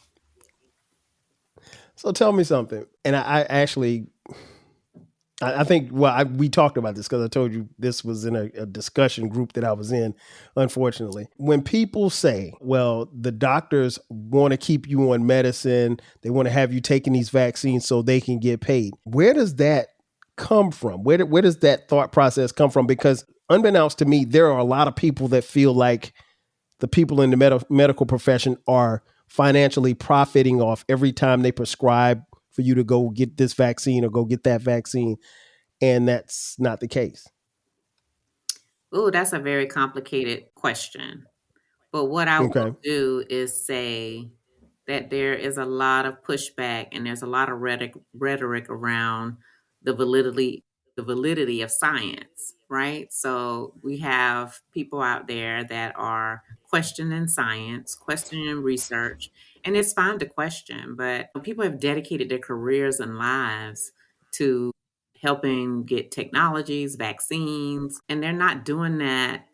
So tell me something. And I actually, I think, we talked about this because I told you this was in a discussion group that I was in, unfortunately. When people say, well, the doctors want to keep you on medicine, they want to have you taking these vaccines so they can get paid. Where does that come from? Where does that thought process come from? Because unbeknownst to me, there are a lot of people that feel like the people in the medical profession are financially profiting off every time they prescribe for you to go get this vaccine or go get that vaccine. And that's not the case. Oh, that's a very complicated question. But what I will do is say that there is a lot of pushback and there's a lot of rhetoric around the validity of science, right? So we have people out there that are questioning science, questioning research, and it's fine to question, but people have dedicated their careers and lives to helping get technologies, vaccines, and they're not doing that.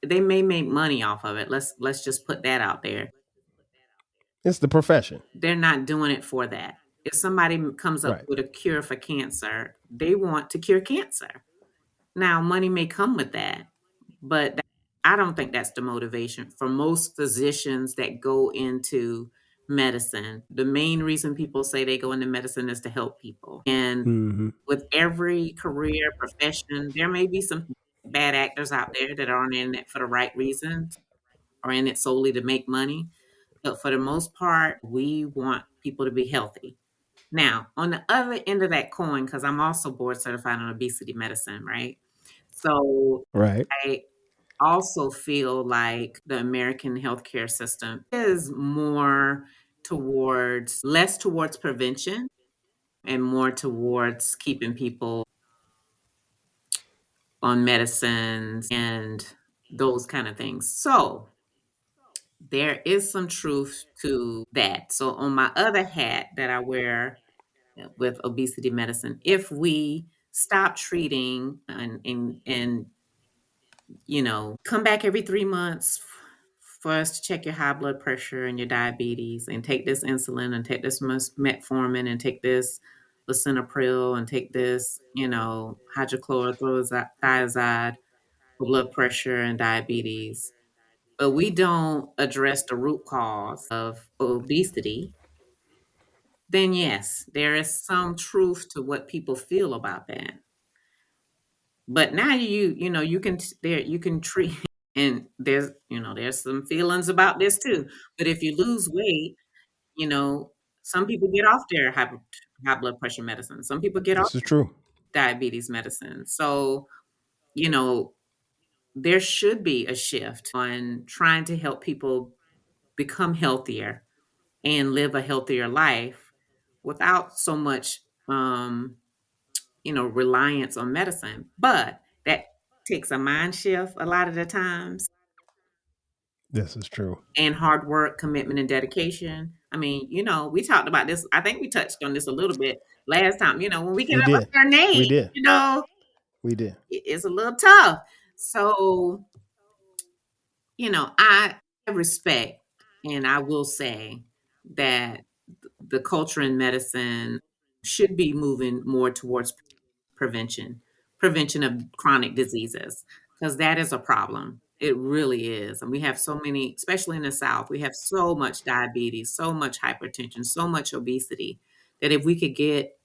They may make money off of it. Let's just put that out there. It's the profession. They're not doing it for that. If somebody comes up with a cure for cancer, they want to cure cancer. Now, money may come with that, but I don't think that's the motivation for most physicians that go into medicine. The main reason people say they go into medicine is to help people. And with every career, profession, there may be some bad actors out there that aren't in it for the right reasons or in it solely to make money. But for the most part, we want people to be healthy. Now, on the other end of that coin, because I'm also board certified in obesity medicine, right? So Right. I also feel like the American healthcare system is less towards prevention and more towards keeping people on medicines and those kind of things. So there is some truth to that. So on my other hat that I wear with obesity medicine, if we stop treating and come back every 3 months for us to check your high blood pressure and your diabetes and take this insulin and take this metformin and take this lisinopril and take this, hydrochlorothiazide for blood pressure and diabetes, but we don't address the root cause of obesity, then yes, there is some truth to what people feel about that. But now you can you can treat and there's some feelings about this too. But if you lose weight, you know, some people get off their high blood pressure medicine. Some people get off This is true. diabetes medicine. So, you know, there should be a shift on trying to help people become healthier and live a healthier life without so much reliance on medicine. But that takes a mind shift a lot of the times This is true. and hard work, commitment, and dedication. I mean, we talked about this. I think we touched on this a little bit last time. When we get We up a did. certain We age, did. We did. it's a little tough. So, I respect and I will say that the culture in medicine should be moving more towards prevention of chronic diseases, because that is a problem. It really is. And we have so many, especially in the South, we have so much diabetes, so much hypertension, so much obesity, that if we could get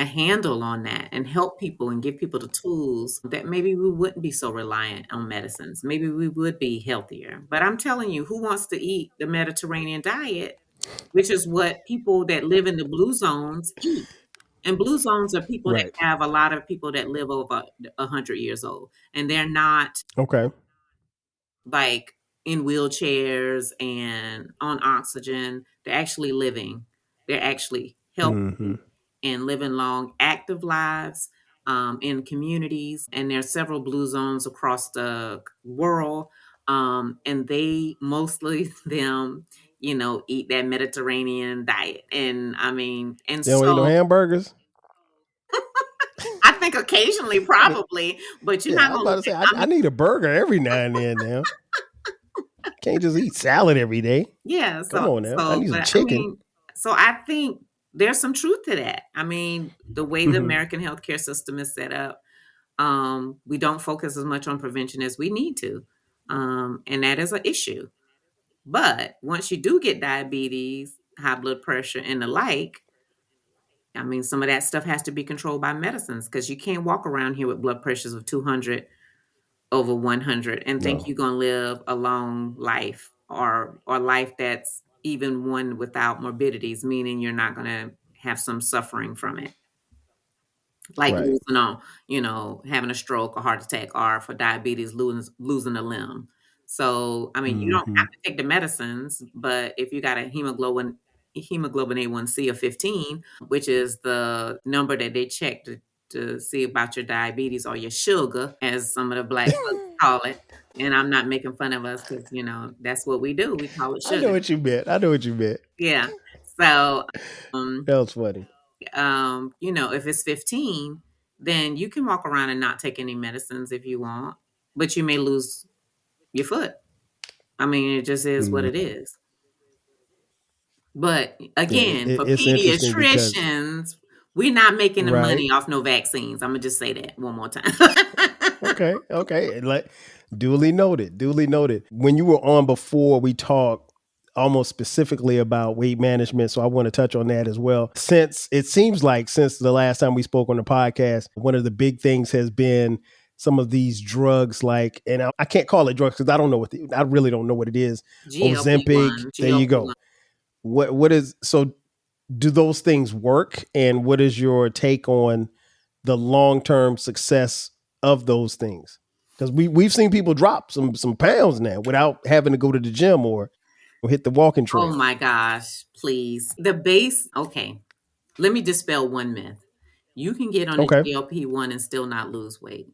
a handle on that and help people and give people the tools, that maybe we wouldn't be so reliant on medicines. Maybe we would be healthier. But I'm telling you, who wants to eat the Mediterranean diet, which is what people that live in the blue zones eat? And blue zones are people that Right. have a lot of people that live over 100 years old, and they're not Okay. like in wheelchairs and on oxygen. They're actually living. They're actually Mm-hmm. healthy and living long, active lives in communities. And there are several blue zones across the world, and they mostly them, eat that Mediterranean diet. And I mean, and They don't eat no so hamburgers. I think occasionally, I mean, probably, but you're yeah, not I was gonna about look to say, at. I I mean, need a burger every now and then now. Can't just eat salad every day. yeah. Come on now. I need some But I chicken. mean, so I think there's some truth to that. I mean, the way the Mhm. American healthcare system is set up, we don't focus as much on prevention as we need to, and that is an issue. But once you do get diabetes, high blood pressure, and the like, I mean, some of that stuff has to be controlled by medicines, because you can't walk around here with blood pressures of 200 over 100 and think No. you're going to live a long life, or life that's even one without morbidities, meaning you're not going to have some suffering from it, like Right. having a stroke or heart attack, or for diabetes, losing a limb. So I mean, you don't Mm-hmm. have to take the medicines, but if you got a hemoglobin A1C of 15, which is the number that they check to see about your diabetes, or your sugar, as some of the black folks call it. And I'm not making fun of us, because that's what we do. We call it I know sugar. what you meant. I know what you meant. Yeah. So um That was funny. if it's 15, then you can walk around and not take any medicines if you want, but you may lose your foot. I mean, it just is what Mm. it is. But Yeah, again, for it's interesting because pediatricians, we're not making the right. money off no vaccines. I'm gonna just say that one more time. Okay. Like, duly noted. Duly noted. When you were on before, we talked almost specifically about weight management. So I want to touch on that as well. Since it seems like since the last time we spoke on the podcast, one of the big things has been some of these drugs, like, and I can't call it drugs because I don't know I really don't know what it is. Ozempic. GLP-1, There you GLP-1. go. What is, so do those things work? And what is your take on the long-term success of those things? Because we've seen people drop some pounds now without having to go to the gym or hit the walking Oh trail. my gosh, please. Okay. Let me dispel one myth. You can get on a Okay. GLP-1 and still not lose weight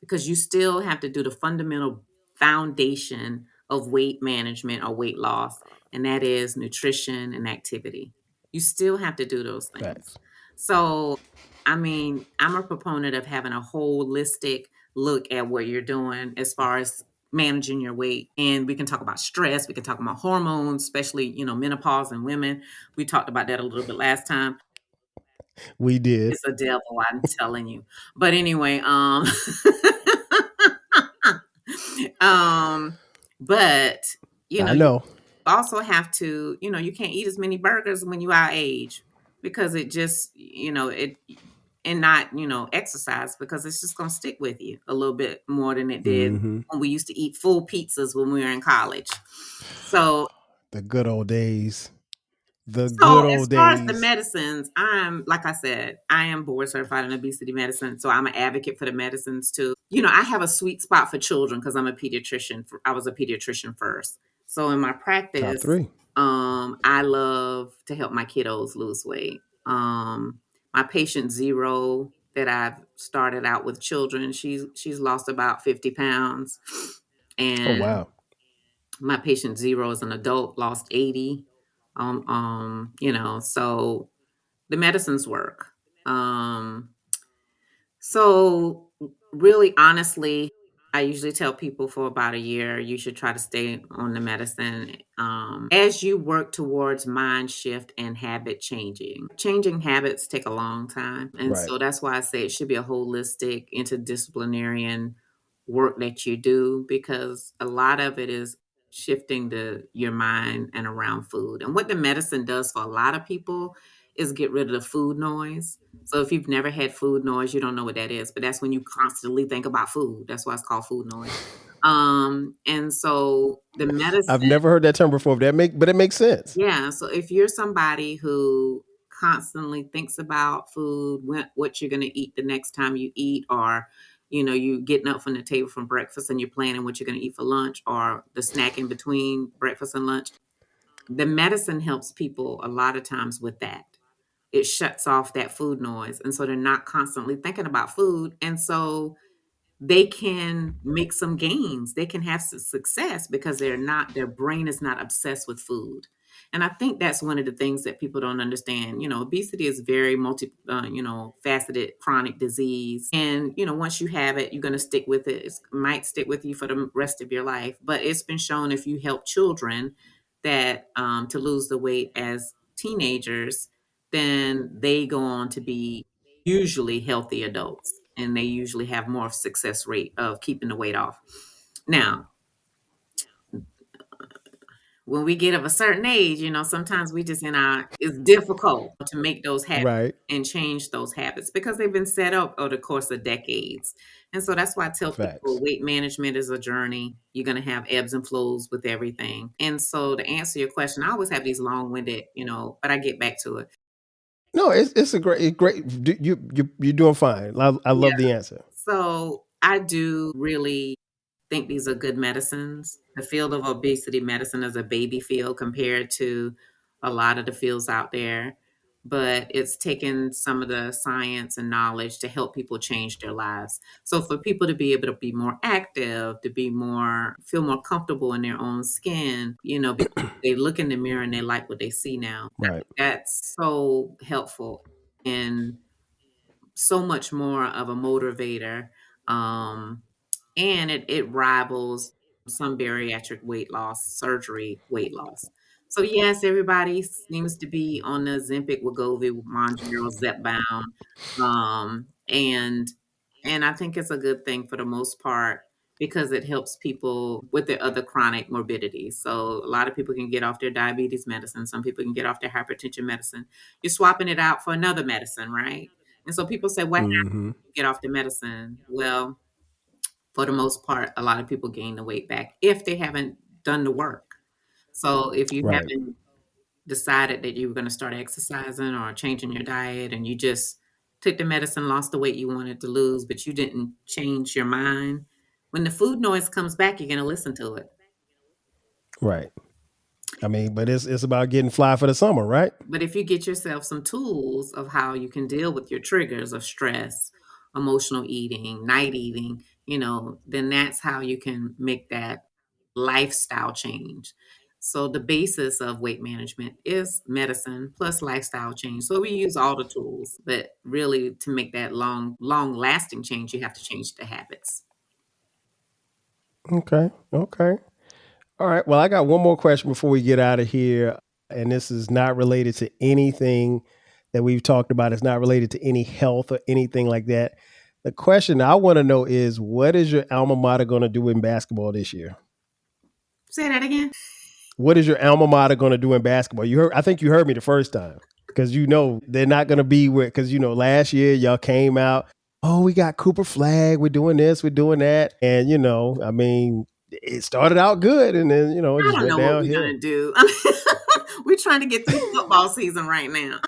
because you still have to do the fundamental foundation of weight management or weight loss, and that is nutrition and activity. You still have to do those things. Facts. So, I mean, I'm a proponent of having a holistic look at what you're doing as far as managing your weight. And we can talk about stress, we can talk about hormones, especially, menopause in women. We talked about that a little bit last time. We did. It's a devil, I'm telling you. But anyway, but I you know. also have to, you can't eat as many burgers when you our age because it just, it and not, exercise because it's just gonna stick with you a little bit more than it did Mm-hmm. when we used to eat full pizzas when we were in college. So The good old days. The So good as old far as the days. medicines, like I said, I am board certified in obesity medicine. So I'm an advocate for the medicines too. I have a sweet spot for children because I'm a pediatrician. I was a pediatrician first. So in my Top practice, 3. I love to help my kiddos lose weight. My patient zero that I've started out with children, she's lost about 50 pounds. Oh, And wow. my patient zero is an adult, lost 80. So the medicines work. So really honestly, I usually tell people for about a year, you should try to stay on the medicine. As you work towards mind shift and habit changing. Changing habits take a long time. And Right. so that's why I say it should be a holistic, interdisciplinarian work that you do because a lot of it is shifting your mind and around food. And what the medicine does for a lot of people is get rid of the food noise. So if you've never had food noise, you don't know what that is, but that's when you constantly think about food. That's why it's called food noise. And so the I've medicine, never heard that term before, but it makes sense. yeah. So if you're somebody who constantly thinks about food, what you're going to eat the next time you eat, or you getting up from the table from breakfast and you're planning what you're going to eat for lunch, or the snack in between breakfast and lunch, the medicine helps people a lot of times with that. It shuts off that food noise, and so they're not constantly thinking about food, and so they can make some gains. They can have some success because their brain is not obsessed with food. And I think that's one of the things that people don't understand. Obesity is very faceted chronic disease. And, once you have it, you're going to stick with it. It might stick with you for the rest of your life. But it's been shown if you help children that to lose the weight as teenagers, then they go on to be usually healthy adults and they usually have more success rate of keeping the weight off. Now, when we get of a certain age, sometimes we just it's difficult to make those habits Right. and change those habits because they've been set up over the course of decades. And so that's why I tell people Facts. weight management is a journey. You're going to have ebbs and flows with everything. And so to answer your question, I always have these long-winded, but I get back to it. No, it's a great. You're doing fine. I Yeah. love the answer. So I do really think these are good medicines. The field of obesity medicine is a baby field compared to a lot of the fields out there, but it's taken some of the science and knowledge to help people change their lives. So for people to be able to be more active, to feel more comfortable in their own skin, because they look in the mirror and they like what they see now. Right. That's so helpful and so much more of a motivator. Um, and it rivals some bariatric weight loss, surgery weight loss. So yes, everybody seems to be on the Ozempic, Wegovy, Mounjaro, Zepbound, um, and and I think it's a good thing for the most part because it helps people with their other chronic morbidities. So a lot of people can get off their diabetes medicine. Some people can get off their hypertension medicine. You're swapping it out for another medicine, right? And so people say, "What happens Mm-hmm. when you get off the medicine?" Well, for the most part, a lot of people gain the weight back if they haven't done the work. So if you Right. haven't decided that you were going to start exercising or changing your diet and you just took the medicine, lost the weight you wanted to lose, but you didn't change your mind, when the food noise comes back, you're going to listen to it. Right. I mean, but it's about getting fly for the summer, right? But if you get yourself some tools of how you can deal with your triggers of stress, emotional eating, night eating, then that's how you can make that lifestyle change. So the basis of weight management is medicine plus lifestyle change. So we use all the tools, but really to make that long lasting change, you have to change the habits. Okay. All right. Well, I got one more question before we get out of here. And this is not related to anything that we've talked about. It's not related to any health or anything like that. The question I want to know is, what is your alma mater going to do in basketball this year? Say that again. What is your alma mater going to do in basketball? I think you heard me the first time, because they're not going to be with, because last year y'all came out, oh, we got Cooper Flag, we're doing this, we're doing that. And I mean, it started out good, and then it just went I don't know what we're downhill. gonna do. We're trying to get through football season right now.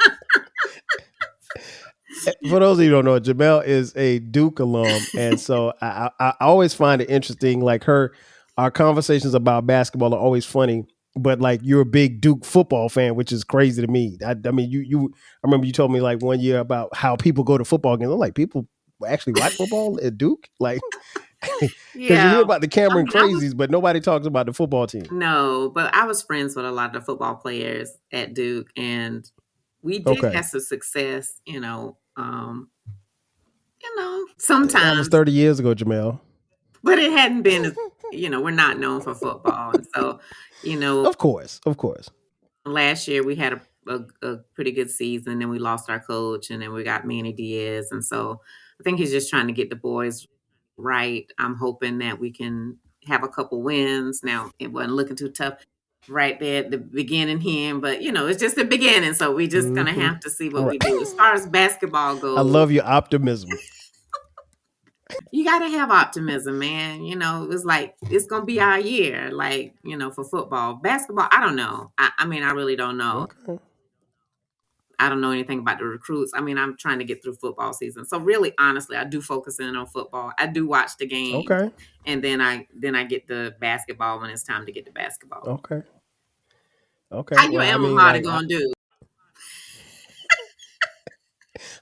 For those of you who don't know, Jimmell is a Duke alum, and so I always find it interesting. Like our conversations about basketball are always funny, but like you're a big Duke football fan, which is crazy to me. I mean, I remember you told me like one year about how people go to football games. I'm like, people actually watch football at Duke, like. Because you hear about the Cameron crazies, but nobody talks about the football team. No, but I was friends with a lot of the football players at Duke, and we did have some success, sometimes. That was 30 years ago, Jimmell. But it hadn't been, we're not known for football. And so, Of course. Last year we had a pretty good season, and we lost our coach, and then we got Manny Diaz. And so I think he's just trying to get the boys right. I'm hoping that we can have a couple wins. Now, it wasn't looking too tough right there at the beginning here, but it's just the beginning. So we just gonna have to see what we do. As far as basketball goes, I love your optimism. You gotta have optimism, man. It's like it's gonna be our year, like, for football. Basketball, I don't know. I mean, I really don't know. Okay. I don't know anything about the recruits. I mean, I'm trying to get through football season. So really, honestly, I do focus in on football. I do watch the game. Okay. And then I get the basketball when it's time to get the basketball. Okay. How your alma mater gonna do?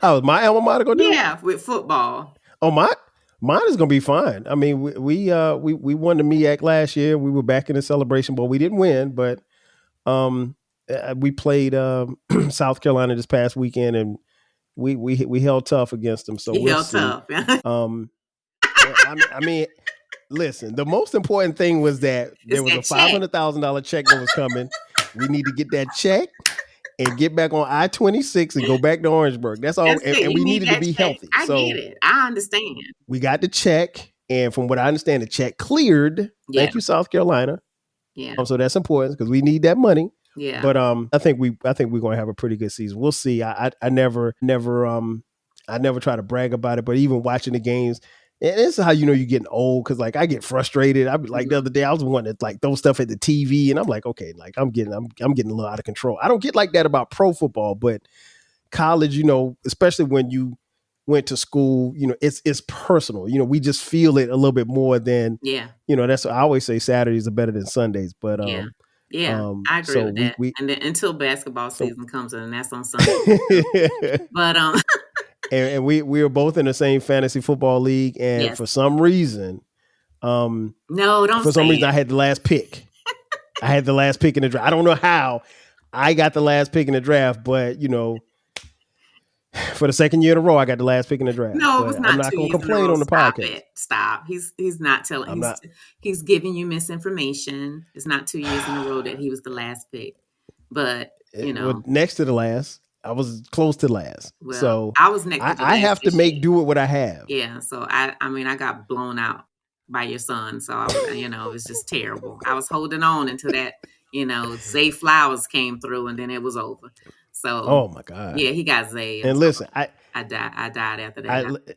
How is my alma mater gonna do? Yeah, with football. Oh, mine is gonna be fine. I mean, we won the MEAC last year. We were back in the celebration bowl. We didn't win, but we played South Carolina this past weekend, and we held tough against them. So we'll see. Tough. I mean, listen. The most important thing was that there was a $500,000 check that was coming. We need to get that check and get back on I-26 and go back to Orangeburg. That's all. And we needed to be healthy. I get it. I understand. We got the check, and from what I understand, the check cleared. Yeah. Thank you, South Carolina. Yeah. So that's important because we need that money. Yeah. But I think we're going to have a pretty good season. We'll see. I never try to brag about it, but even watching the games, and this is how you're getting old, because like I get frustrated. I be like the other day I was wanting to like throw stuff at the TV, and I'm like, okay, like I'm getting a little out of control. I don't get like that about pro football, but college, especially when you went to school, it's personal. We just feel it a little bit more than that's what I always say. Saturdays are better than Sundays, but I agree with that. And then until basketball season comes in, and that's on Sunday. But and we were both in the same fantasy football league, and for some reason, no, don't. For some reason, I had the last pick. I had the last pick in the draft. I don't know how I got the last pick in the draft, but for the second year in a row, I got the last pick in the draft. No, it was not. I'm not going to complain on the podcast. Stop. He's not telling. He's giving you misinformation. It's not 2 years in a row that he was the last pick, but next to the last. I was close to last. Well, so I was next. I have to make do with what I have. Yeah. So I got blown out by your son. So I was, it was just terrible. I was holding on until that, Zay Flowers came through, and then it was over. So, oh my God. Yeah, he got Zay. And listen, I died after that.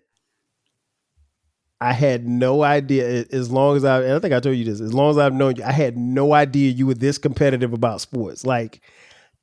I had no idea, as long as and I think I told you this, as long as I've known you, I had no idea you were this competitive about sports. Like,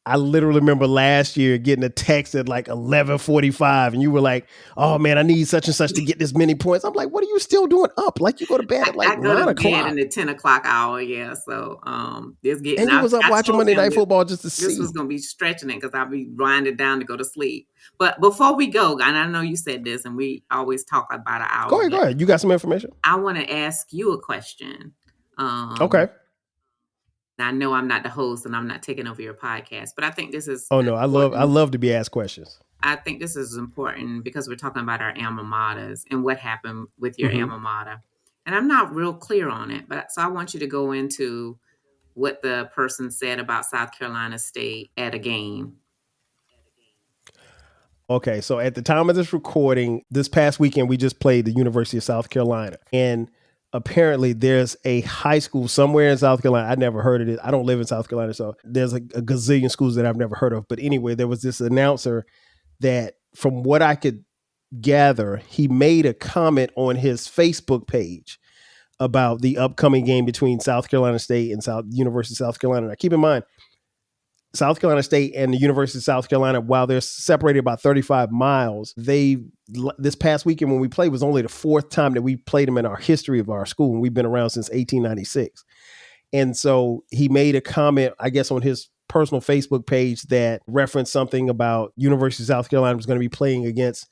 I literally remember last year getting a text at like 11:45 and you were like, oh man, I need such and such to get this many points. I'm like, what are you still doing up? Like, you go to bed at like I go 9 to bed o'clock. in the 10 o'clock hour. Yeah. So, And you was up watching Monday Night Football just to see. This was going to be stretching it because I'll be grinding down to go to sleep. But before we go, and I know you said this and we always talk about an hour. Go ahead. You got some information? I want to ask you a question. Okay. I know I'm not the host and I'm not taking over your podcast, but I think this is. Oh no, I love to be asked questions. I think this is important because we're talking about our alma maters and what happened with your alma mater. And I'm not real clear on it, but so I want you to go into what the person said about South Carolina State at a game. Okay, so at the time of this recording, this past weekend, we just played the University of South Carolina. And apparently there's a high school somewhere in South Carolina. I never heard of it. I don't live in South Carolina, so there's a gazillion schools that I've never heard of. But anyway, there was this announcer that, from what I could gather, he made a comment on his Facebook page about the upcoming game between South Carolina State and University of South Carolina. Now, keep in mind, South Carolina State and the University of South Carolina, while they're separated about 35 miles, this past weekend when we played was only the fourth time that we played them in our history of our school. And we've been around since 1896. And so he made a comment, I guess, on his personal Facebook page that referenced something about University of South Carolina was going to be playing against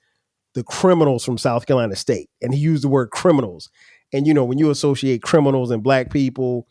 the criminals from South Carolina State. And he used the word criminals. And, you know, when you associate criminals and black people,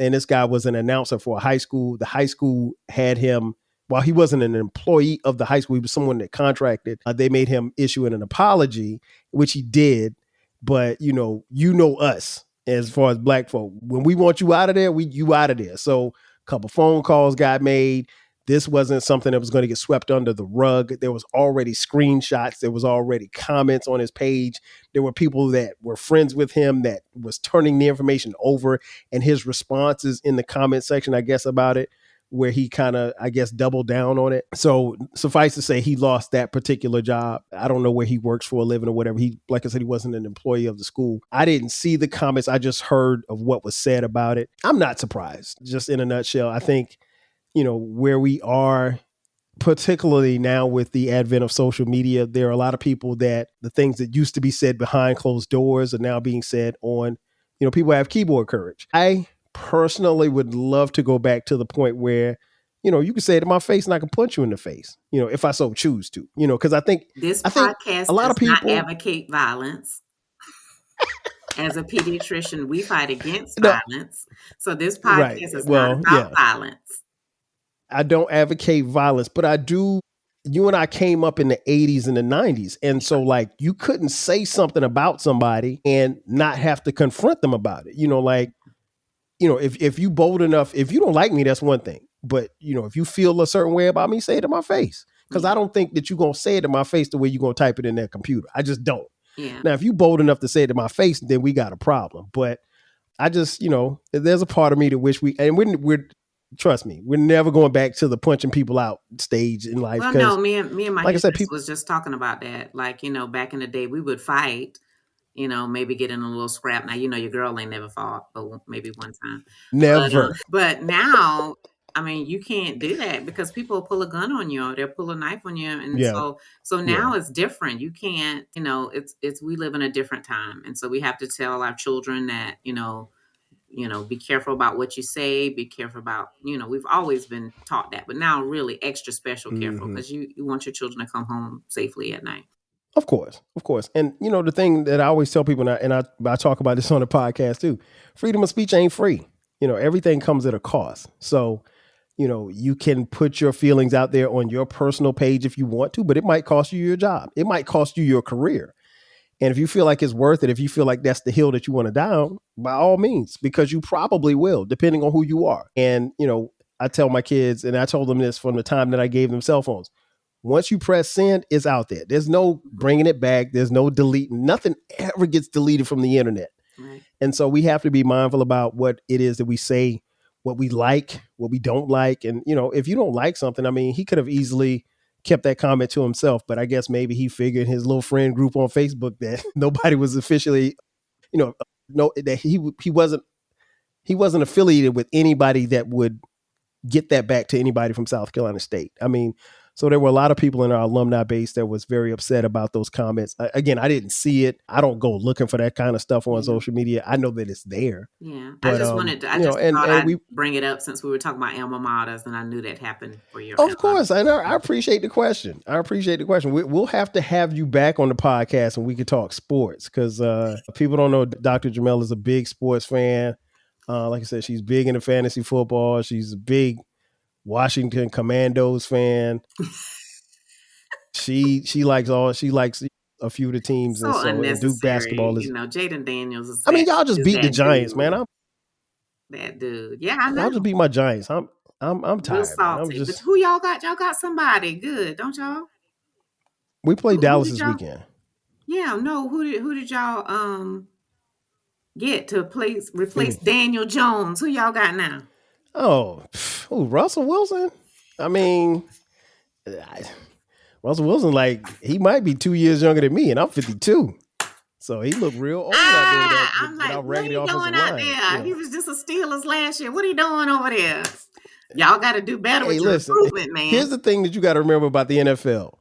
and this guy was an announcer for a high school. The high school had him, while he wasn't an employee of the high school, he was someone that contracted. They made him issue an apology, which he did. But, you know us as far as black folk. When we want you out of there, you out of there. So a couple phone calls got made. This wasn't something that was going to get swept under the rug. There was already screenshots. There was already comments on his page. There were people that were friends with him that was turning the information over, and his responses in the comment section, I guess, about it, where he kind of, I guess, doubled down on it. So suffice to say, he lost that particular job. I don't know where he works for a living or whatever. Like I said, he wasn't an employee of the school. I didn't see the comments. I just heard of what was said about it. I'm not surprised. Just in a nutshell, I think, where we are, particularly now with the advent of social media, there are a lot of people that the things that used to be said behind closed doors are now being said on, people have keyboard courage. I personally would love to go back to the point where, you can say it to my face and I can punch you in the face, if I so choose to, because I think this podcast a lot of people not advocate violence. As a pediatrician, we fight against violence. So this podcast is not about violence. I don't advocate violence, but I do. You and I came up in the 80s and the 90s. And so like you couldn't say something about somebody and not have to confront them about it. If you bold enough, if you don't like me, that's one thing. But, if you feel a certain way about me, say it to my face. Because I don't think that you're going to say it to my face the way you're going to type it in that computer. I just don't. Yeah. Now, if you bold enough to say it to my face, then we got a problem. But I just, there's a part of me that wish we're trust me, we're never going back to the punching people out stage in life. Well, no, me and my like I said, was just talking about that. Like, back in the day, we would fight, maybe get in a little scrap. Now, your girl ain't never fought, but maybe one time. Never. But now, I mean, you can't do that because people pull a gun on you or they'll pull a knife on you. And so now it's different. You can't, we live in a different time. And so we have to tell our children that, be careful about what you say, be careful about, we've always been taught that, but now really extra special careful because you want your children to come home safely at night. Of course. And, the thing that I always tell people, and I talk about this on the podcast too, freedom of speech ain't free. Everything comes at a cost. So, you can put your feelings out there on your personal page if you want to, but it might cost you your job. It might cost you your career. And if you feel like it's worth it, if you feel like that's the hill that you want to down, by all means, because you probably will, depending on who you are. And, I tell my kids, and I told them this from the time that I gave them cell phones. Once you press send, it's out there. There's no bringing it back. There's no deleting. Nothing ever gets deleted from the internet. Right. And so we have to be mindful about what it is that we say, what we like, what we don't like. And, if you don't like something, I mean, he could have easily kept that comment to himself. But I guess maybe he figured in his little friend group on Facebook that nobody was officially, that he wasn't affiliated with anybody that would get that back to anybody from South Carolina State. I mean, so there were a lot of people in our alumni base that was very upset about those comments. Again, I didn't see it. I don't go looking for that kind of stuff on social media. I know that it's there. Yeah. But, I just wanted to, I just thought I'd bring it up since we were talking about alma maters, and I knew that happened for your Of course. And I appreciate the question. We'll have to have you back on the podcast and we can talk sports, because people don't know Dr. Jimmell is a big sports fan. Like I said, she's big into fantasy football. She's a big Washington Commandos fan. She likes a few of the teams, so and Duke basketball is. Jaden Daniels is. I mean, y'all just beat the Giants, man. I'm that dude. Yeah, I know. Y'all just beat my Giants. I'm tired. Salty. But who y'all got? Y'all got somebody good, don't y'all? We played Dallas this weekend. Yeah, no. Who did y'all get to replace Daniel Jones? Who y'all got now? Oh, Russell Wilson. I mean, Russell Wilson, he might be 2 years younger than me, and I'm 52. So he looked real old out there. I'm like, what are you doing out there? Yeah. He was just a Steelers last year. What are you doing over there? Y'all got to do better with your recruitment, man. Here's the thing that you got to remember about the NFL.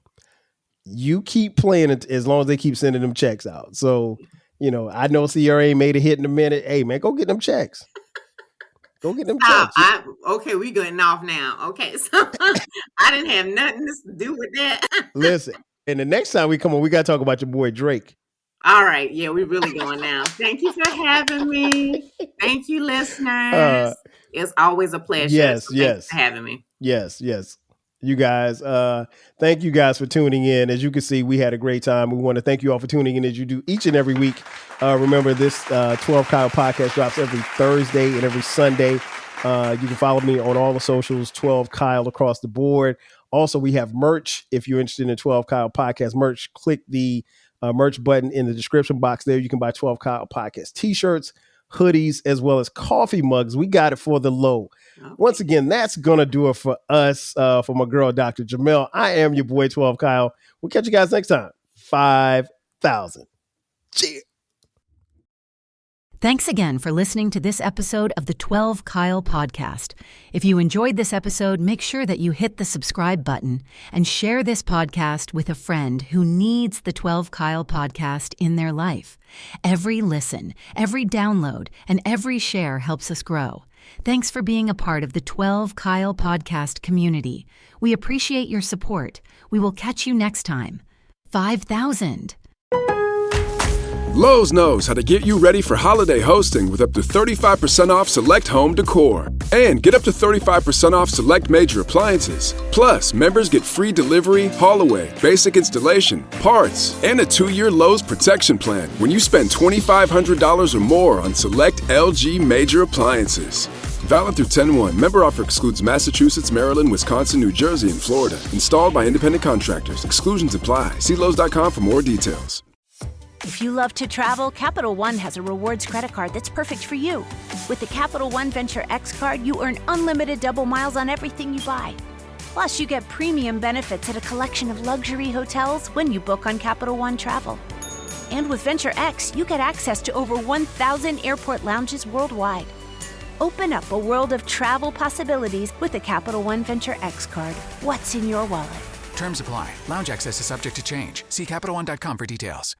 You keep playing it as long as they keep sending them checks out. So, I know CRA made a hit in a minute. Hey, man, go get them checks. Go get them checks. Okay, we getting off now. Okay, so I didn't have nothing to do with that. Listen, and the next time we come on, we got to talk about your boy Drake. All right. Yeah, we're really going now. Thank you for having me. Thank you, listeners. It's always a pleasure. Yes. Thanks for having me. Yes. You guys, thank you guys for tuning in. As you can see, we had a great time. We want to thank you all for tuning in as you do each and every week. Remember, this 12 Kyle podcast drops every Thursday and every Sunday. You can follow me on all the socials, 12 Kyle across the board. Also, we have merch. If you're interested in the 12 Kyle podcast merch, click the merch button in the description box there. You can buy 12 Kyle podcast t-shirts, hoodies, as well as coffee mugs. We got it for the low. Okay. Once again, that's going to do it for us, for my girl, Dr. Jimmell. I am your boy, 12 Kyle. We'll catch you guys next time. 5,000. Cheers. Thanks again for listening to this episode of the 12 Kyle podcast. If you enjoyed this episode, make sure that you hit the subscribe button and share this podcast with a friend who needs the 12 Kyle podcast in their life. Every listen, every download, and every share helps us grow. Thanks for being a part of the 12 Kyle podcast community. We appreciate your support. We will catch you next time. 5,000. Lowe's knows how to get you ready for holiday hosting with up to 35% off select home decor. And get up to 35% off select major appliances. Plus, members get free delivery, haul away, basic installation, parts, and a 2-year Lowe's protection plan when you spend $2,500 or more on select LG major appliances. Valid through 10/1. Member offer excludes Massachusetts, Maryland, Wisconsin, New Jersey, and Florida. Installed by independent contractors. Exclusions apply. See Lowe's.com for more details. If you love to travel, Capital One has a rewards credit card that's perfect for you. With the Capital One Venture X card, you earn unlimited double miles on everything you buy. Plus, you get premium benefits at a collection of luxury hotels when you book on Capital One Travel. And with Venture X, you get access to over 1,000 airport lounges worldwide. Open up a world of travel possibilities with the Capital One Venture X card. What's in your wallet? Terms apply. Lounge access is subject to change. See CapitalOne.com for details.